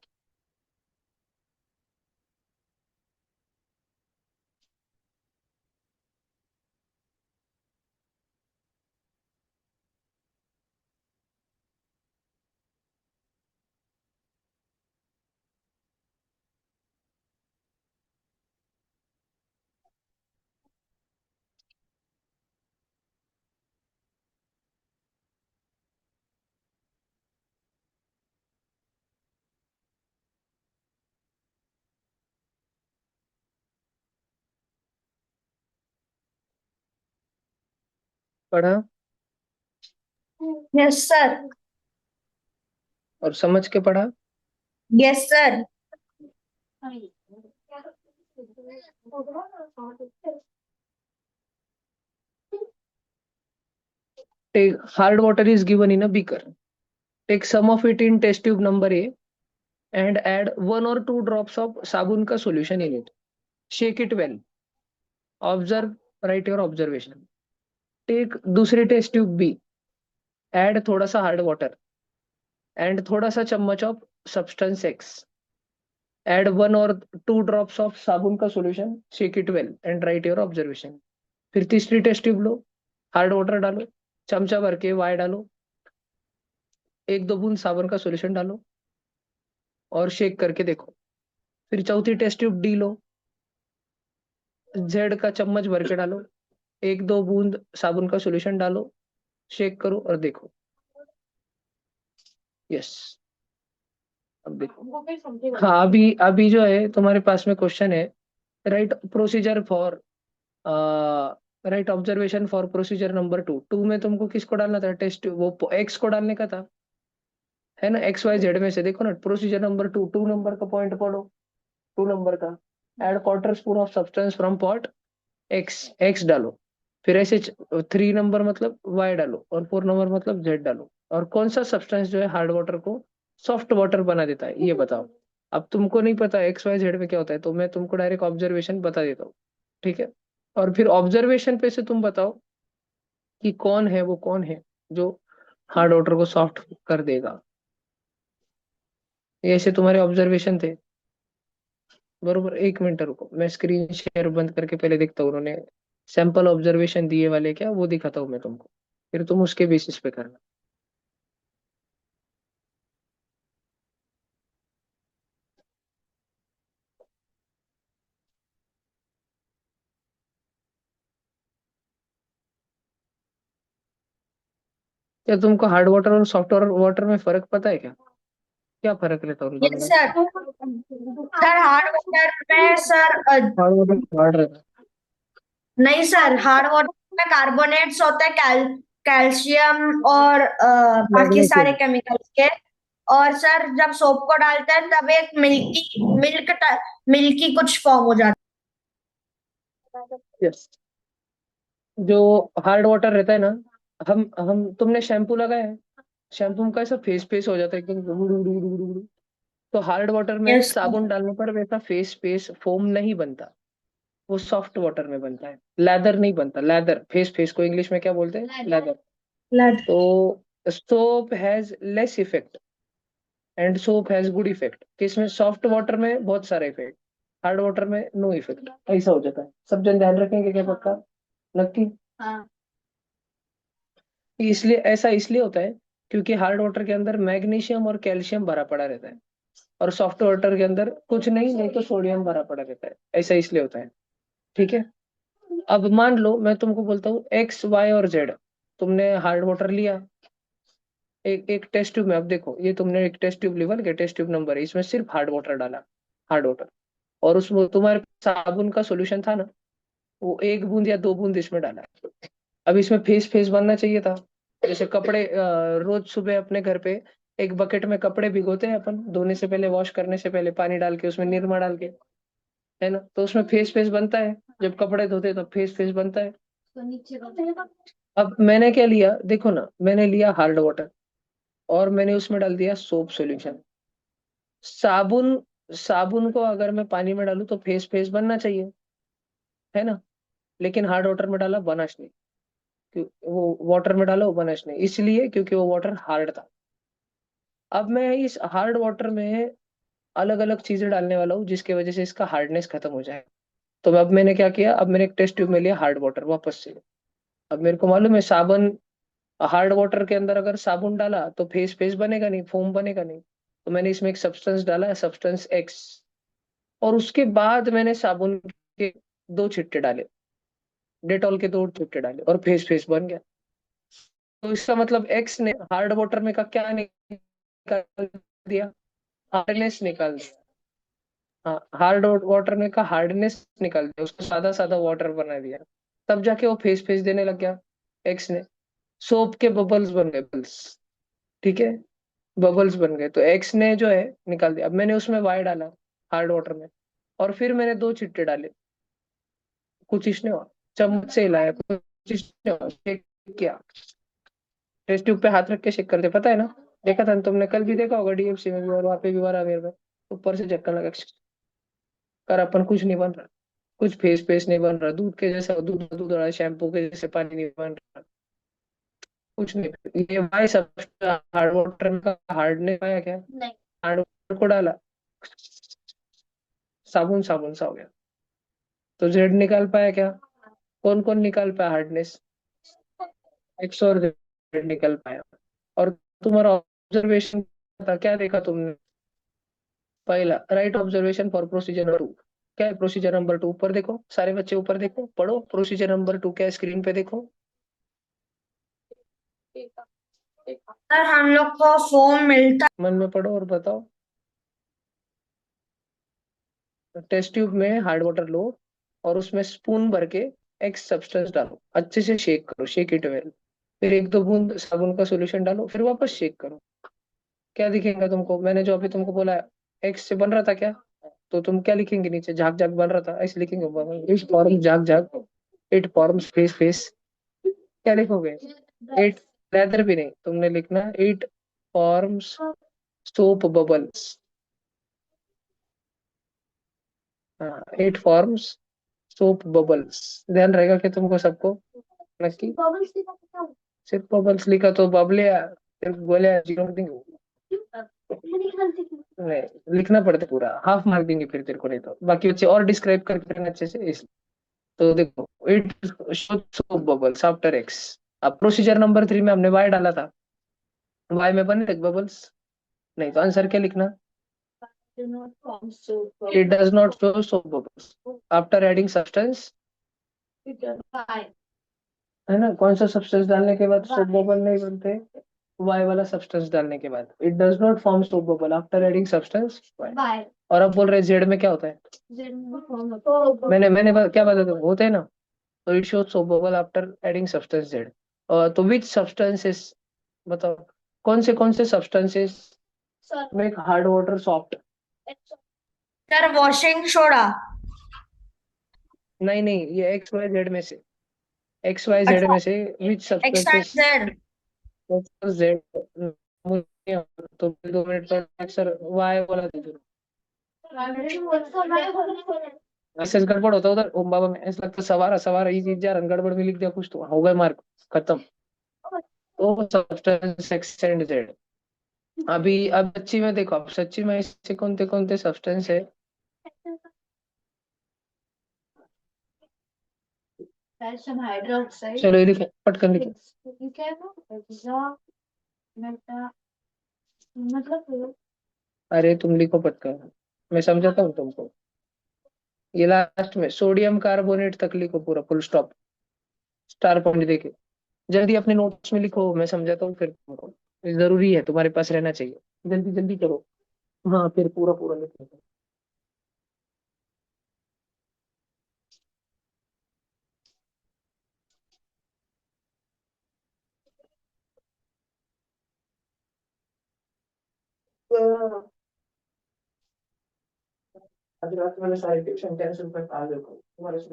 पढ़ा यस सर। और समझ के पढ़ा। Yes sir. Take hard water is given in a beaker. Take some of it in test tube number A and add 1 or 2 drops of sabun ka solution in it. Shake it well. Observe, write your observation. Take दूसरी test tube B, add थोड़ा सा hard water and थोड़ा सा चम्मच of substance X. Add 1 or 2 drops of साबुन का solution. Shake it well and write your observation. फिर तीसरी टेस्ट ट्यूब लो, हार्ड वाटर डालो, चमचा भर के वाई डालो, 1-2 बूंद साबुन का सॉल्यूशन डालो और शेक करके देखो। फिर चौथी टेस्ट ट्यूब डी लो, जेड का चम्मच भर के डालो, 1-2 बूंद साबुन का सॉल्यूशन डालो, शेक करो और देखो। यस। अब देखो। हाँ, अभी अभी जो है तुम्हारे पास में क्वेश्चन है, right procedure for right observation for procedure number 2। में तुमको किसको डालना था? टेस्ट वो एक्स को डालने का था, है ना? एक्स वाई जेड में से देखो ना, प्रोसीजर नंबर 2 नंबर का पॉइंट पढ़ो। 2 नंबर का, add quarter spoon of substance from pot X, X डालो। फिर ऐसे 3 नंबर मतलब वाई डालो और 4 नंबर मतलब जेड डालो। और कौन सा सब्सटेंस जो है हार्ड वाटर को सॉफ्ट वाटर बना देता है ये बताओ। अब तुमको नहीं पता एक्स वाई जेड में क्या होता है, तो मैं तुमको डायरेक्ट ऑब्जर्वेशन बता देता हूँ, ठीक है? और फिर ऑब्जर्वेशन पे से तुम बताओ कि कौन है, वो कौन है जो हार्ड वाटर को सॉफ्ट कर देगा। ये ऐसे तुम्हारे ऑब्जर्वेशन थे, बरोबर। 1 मिनट रुको, मैं स्क्रीन शेयर बंद करके पहले देखता हूँ उन्होंने सैंपल ऑब्जर्वेशन दिए वाले क्या, वो दिखाता हूँ मैं तुमको, फिर तुम उसके बेसिस पे करना। क्या तुमको हार्ड वाटर और सॉफ्ट वाटर में फर्क पता है क्या? क्या फर्क रहता है उन दोनों यस में? सर। सर हार्ड वाटर में सर हार्ड वाटर हार्ड रहता नहीं सर, हार्ड वाटर में कार्बोनेट्स होते हैं, कैल्शियम और है। बाकी सारे मैग्नीशियम। केमिकल्स के। और सर जब सोप को डालते हैं तब एक मिल्की कुछ फॉर्म हो जाता यस, जो हार्ड वाटर रहता है ना, हम तुमने शैम्पू लगाया है, शैम्पू का ऐसा फेस फेस हो जाता है एकदम गुडू गुडू गुडू गुडू गुडू। तो हार्ड वाटर है। में यस साबुन डालने पर वैसा फेस फेस फोम नहीं बनता, वो सॉफ्ट वाटर में बनता है, लेदर नहीं बनता। लेदर, फेस फेस को इंग्लिश में क्या बोलते हैं? लेदर। सर। तो soap has less effect and soap has good effect, किसमें? सॉफ्ट वाटर में बहुत सारा इफेक्ट, हार्ड वाटर में नो इफेक्ट, ऐसा हो जाता है। सब जन ध्यान रखेंगे क्या? पक्का? नक्की? हाँ। इसलिए ऐसा इसलिए होता है क्योंकि हार्ड वाटर के अंदर मैग्नीशियम और कैल्शियम भरा पड़ा रहता है, और सॉफ्ट वाटर के अंदर कुछ नहीं, नहीं तो सोडियम भरा पड़ा रहता है। ऐसा इसलिए होता है। ठीक है। अब मान लो मैं तुमको बोलता हूँ एक्स वाई और जेड, तुमने हार्ड वाटर लिया एक एक टेस्ट ट्यूब में। अब देखो, ये तुमने एक टेस्ट ट्यूब ली, के टेस्ट ट्यूब नंबर है, इसमें सिर्फ हार्ड वाटर डाला, हार्ड वाटर, और उसमें तुम्हारे पास साबुन का सॉल्यूशन था ना, वो एक बूंद या दो बूंद इसमें डाला। अब इसमें फेस फेस बनना चाहिए था। जैसे कपड़े रोज सुबह अपने घर पे एक बकेट में कपड़े भिगोते हैं अपन, धोने से पहले, वॉश करने से पहले, पानी डाल के उसमें निरमा डाल के, है ना? तो उसमें फेस फेस बनता है, जब कपड़े धोते हैं तो फेस फेस बनता है। तो नीचे का अब मैंने क्या लिया, देखो ना, मैंने लिया हार्ड वाटर और मैंने उसमें डाल दिया सोप सॉल्यूशन। साबुन, साबुन को अगर मैं पानी में डालूं तो फेस फेस बनना चाहिए, है ना? लेकिन हार्ड वाटर में डाला, बनाश नहीं। वो वाटर में डाला, वो बनाश नहीं, इसलिए क्योंकि वो वाटर हार्ड था। अब मैं इस हार्ड वाटर में अलग अलग चीजें डालने वाला हूँ जिसकी वजह से इसका हार्डनेस खत्म हो जाए। तो अब मैंने क्या किया, अब मैंने एक टेस्ट ट्यूब में लिया हार्ड वाटर वापस से। अब मेरे को मालूम है साबुन, हार्ड वाटर के अंदर अगर साबुन डाला तो फेस फेस बनेगा नहीं, फोम बनेगा नहीं। तो मैंने इसमें एक सब्सटेंस डाला, सब्सटेंस एक्स, और उसके बाद मैंने साबुन के दो छिट्टे डाले, डेटॉल के दो छिट्टे डाले, और फेस फेस बन गया। तो इसका मतलब एक्स ने हार्ड वाटर में का क्या निकाल दिया? हार्डनेस निकाल दिया। हाँ, हार्ड वाटर में का हार्डनेस निकाल दिया, उसको सादा सादा वाटर बना दिया। तब जाके वो फेस फेस देने लग गया एक्स ने। सोप के बबल्स बन गए, बबल्स। ठीक है, बबल्स बन गए, तो एक्स ने जो है निकाल दिया। अब मैंने उसमें वाई डाला हार्ड वाटर में, और फिर मैंने दो छिट्टे डाले, कुछ इसने हुआ, चम्मच से हिलाया, कुछ इसने हुआ, शेक किया, टेस्ट ट्यूब पे हाथ रख के शेक करते, पता है ना? देखा था ना तुमने, कल भी देखा होगा डीएफसी में भी, और वहां पे भी बारह में ऊपर से झटका लगा कर, अपन कुछ नहीं बन रहा, कुछ फेस फेस नहीं बन रहा, दूध के जैसा दूध दूध रहा, शैम्पू के जैसे पानी नहीं बन रहा, कुछ नहीं। ये भाई सब हार्ड वाटर का हार्डनेस पाया क्या? नहीं। हार्ड वाटर को डाला, साबुन साबुन सा हो गया। तो जेड निकाल पाया क्या? कौन कौन निकाल पाया हार्डनेस? एक्स और जेड निकाल पाया। और तुम्हारा ऑब्जर्वेशन था, क्या देखा तुमने? पहला, right observation for procedure number 2। क्या है प्रोसीजर नंबर 2? ऊपर देखो, सारे बच्चे ऊपर देखो, पढ़ो प्रोसीजर नंबर 2 क्या है, स्क्रीन पे देखो। सर हम लोग को फोम मिलता मन में पढ़ो और बताओ। टेस्ट ट्यूब में हार्ड वाटर लो और उसमें स्पून भर के एक्स सब्सटेंस डालो, अच्छे से शेक करो, शेक इट वेल। फिर एक दो बूंद साबुन का सॉल्यूशन डालो, फिर वापस शेक करो। क्या दिखेगा तुमको? मैंने जो अभी तुमको बोला, एक्स से बन रहा था क्या? तो तुम क्या लिखेंगे नीचे? झाग झाग बन रहा था, ऐसे लिखेंगे, इट फॉर्म झाग झाग, इट फॉर्म्स फेस फेस। क्या लिखोगे? इट, लेदर भी नहीं, तुमने लिखना इट फॉर्म्स सोप बबल्स। हाँ, इट फॉर्म्स सोप बबल्स। ध्यान रहेगा कि तुमको सबको? नक्की? बबल्स की बात बताओ। सिर्फ बबल्स लिखा तो बबले, सिर्फ बोले जीरो देंगे? मेरी गलती थी। नहीं, लिखना पड़ता है पूरा, हाफ मार्क देंगे फिर तेरे को, नहीं तो बाकी बच्चे और डिस्क्राइब करके करना अच्छे से, इसलिए। तो देखो, it shows soap bubbles after x. अब प्रोसीजर नंबर 3 में हमने वाई डाला था, वाई में बने थे बबल्स? नहीं, तो आंसर क्या लिखना? Do not form soap it bubbles. Does not show soap bubbles after adding substance, Why? है ना? कौन सा सब्सटेंस डालने के बाद सोप Why? बबल नहीं बनते? वाई वाला सब्सटेंस डालने के बाद। It does not form soap bubble after adding substance Y. Why? और अब बोल रहे जेड में क्या होता है? They do not form a soap bubble. क्या बता दूं, होते हैं ना? तो it shows soap bubble after adding substance Z. तो विच सब्सटेंसेस, बताओ, कौन से substances make hard water soft. Sir washing soda. नहीं नहीं, ये एक्स वाई जेड में से, एक्स वाई जेड अच्छा, में से which X time substances Z. Z. मुझे तो 2 मिनट पर अक्सर वाई वाला दे दो। मैसेज गड़बड़ होता उधर, ओम बाबा में ऐसा लगता सवारा सवारा ये चीज यार गड़बड़ में लिख दिया कुछ, तो हो गए मार्क, खत्म। तो सब्सटेंस एक्स एंड जेड। अभी अब सच्ची में देखो, अब सच्ची में इससे कौन से सब्सटेंस है। Calcium hydroxide. चलो ये लिखे, पटकन लिखे। क्या है वो? मेटा मतलब अरे तुम लिखो पटकन, मैं समझाता हूँ तुमको। ये लास्ट में सोडियम कार्बोनेट तक लिखो पूरा फुल स्टॉप, स्टार पॉइंट देके। जल्दी अपने नोट्स में लिखो, मैं समझाता हूँ फिर तुमको। ये जरूरी है, तुम्हारे पास रहना चाहिए। जल्दी जल्दी करो। हाँ फिर पूरा पूरा लिखो। आज रात मैंने सारे ट्यूशन कैंसिल कर आ देखो तुम्हारे से।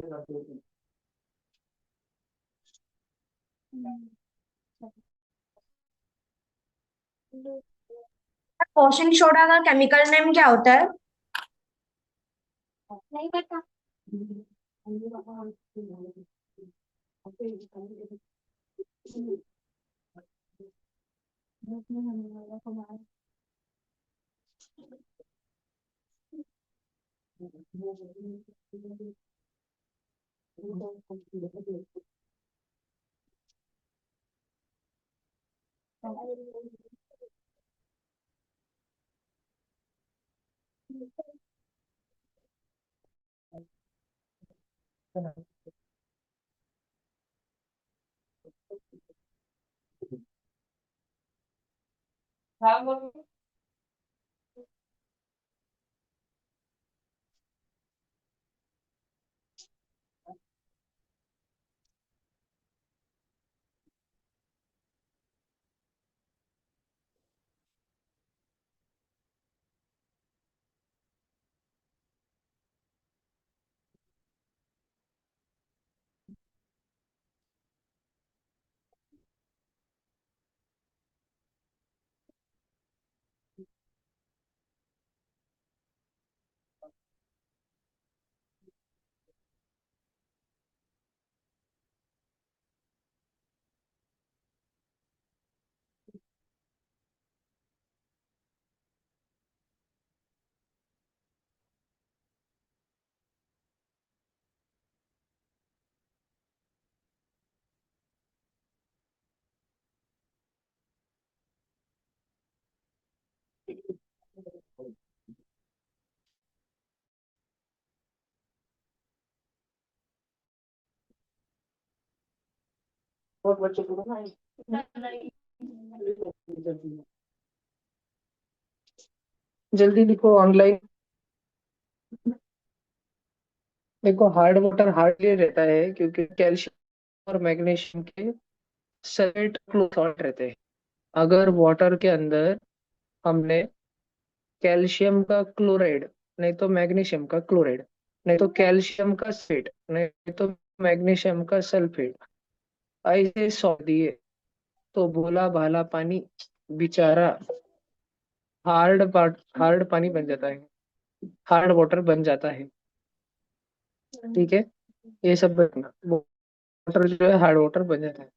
वॉशिंग सोडा का केमिकल नेम क्या होता है? नहीं पता। बहुत बच्चे को ना जल्दी लिखो ऑनलाइन। देखो हार्ड वाटर हार्डली रहता है क्योंकि कैल्शियम और मैग्नीशियम के सल्फेट क्लोराइड रहते हैं। अगर वाटर के अंदर हमने कैल्शियम का क्लोराइड, नहीं तो मैग्नीशियम का क्लोराइड, नहीं तो कैल्शियम का सल्फेट, नहीं तो मैग्नीशियम का सल्फेट ऐसे सौ दिए, तो भोला भाला पानी बेचारा हार्ड पानी बन जाता है, हार्ड वाटर बन जाता है। ठीक है, ये सब रखना, वाटर जो है हार्ड वाटर बन जाता है।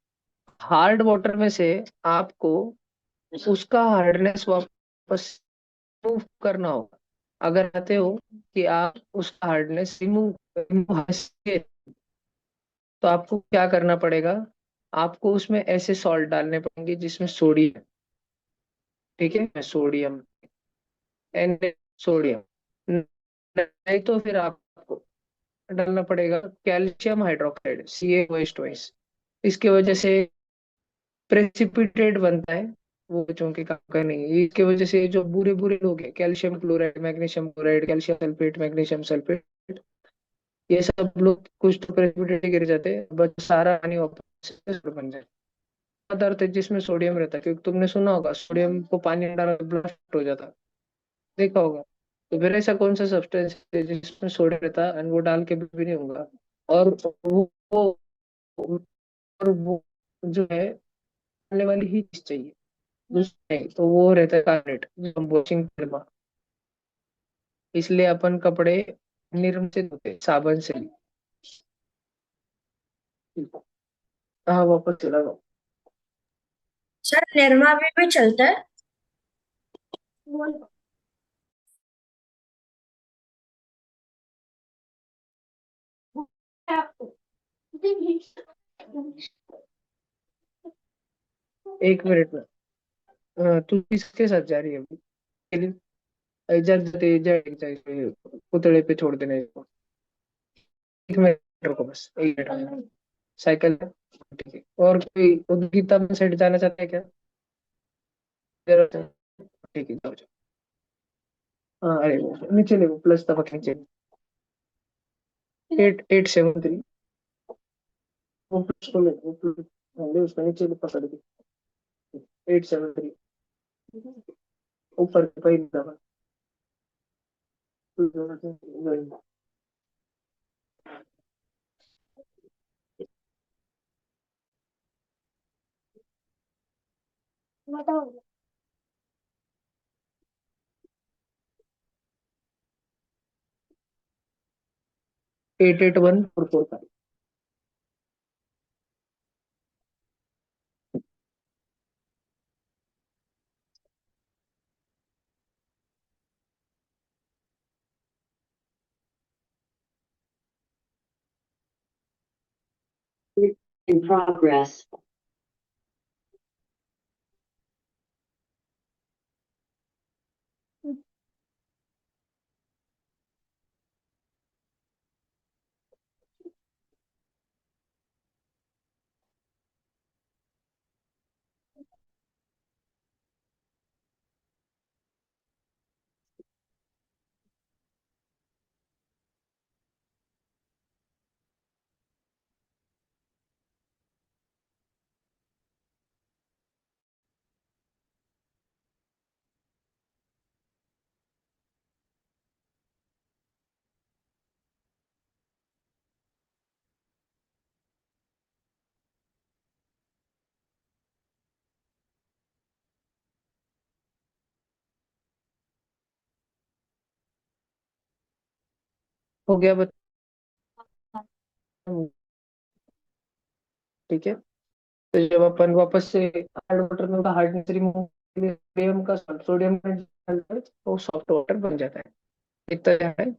हार्ड वाटर में से आपको उसका हार्डनेस वापस रिमूव करना होगा। अगर चाहते हो कि आप उसका हार्डनेस रिमूव रिमूव तो आपको क्या करना पड़ेगा, आपको उसमें ऐसे सॉल्ट डालने पड़ेंगे जिसमें सोडियम, ठीक है, सोडियम एंड सोडियम, नहीं तो फिर आपको डालना पड़ेगा कैल्शियम हाइड्रोक्साइड CaOH2। इसके वजह से प्रेसिपिटेट बनता है, वो बच्चों के काम का नहीं है। इसके वजह से जो बुरे बुरे लोग हैं, calcium chloride, magnesium chloride, calcium sulphate, magnesium sulphate, ये सब लोग कुछ तो प्रेसिपिटेट गिर जाते हैं, बट सारा पानी वापस से बन जाए। पदार्थ है जिसमें सोडियम रहता है, क्योंकि तुमने सुना होगा सोडियम को पानी में डाला ब्लास्ट हो जाता है, देखा होगा। तो फिर ऐसा कौन सा सब्सटेंस है जिसमें सोडियम रहता है और वो डाल के भी नहीं होगा। और वो और वो जो है खाने वाली ही चीज चाहिए, दूसरी नहीं, तो वो रहता है कार्बोनेट, जो हम वॉशिंग करवा। इसलिए अपन कपड़े निर्म से धोते, साबन से नहीं। हाँ वापस चला जाओ। सर निरमा भी चलता है। बोल आपको एक मिनट में। तू किसके साथ जा रही है अभी? पुतले पे छोड़ देने को। एक मिनट रुको, बस एक मिनट। साइकिल है, ठीक है। और कोई गीता में साइड जाना चाहता है क्या? जरूरत है, ठीक है, जाओ जाओ। हाँ अरे नीचे ले, वो प्लस तक नीचे। 8873। वो प्लस को ले, वो प्लस ले, उसको नीचे पकड़ के। 873 ऊपर पे दबा। बताओ। 881445। In progress. हो गया बता। ठीक है, तो जब अपन वापस से हार्ड वाटर में का हार्डनेस रिमूव, सोडियम का सोडियम तो सॉफ्ट वाटर बन जाता है। इतना है।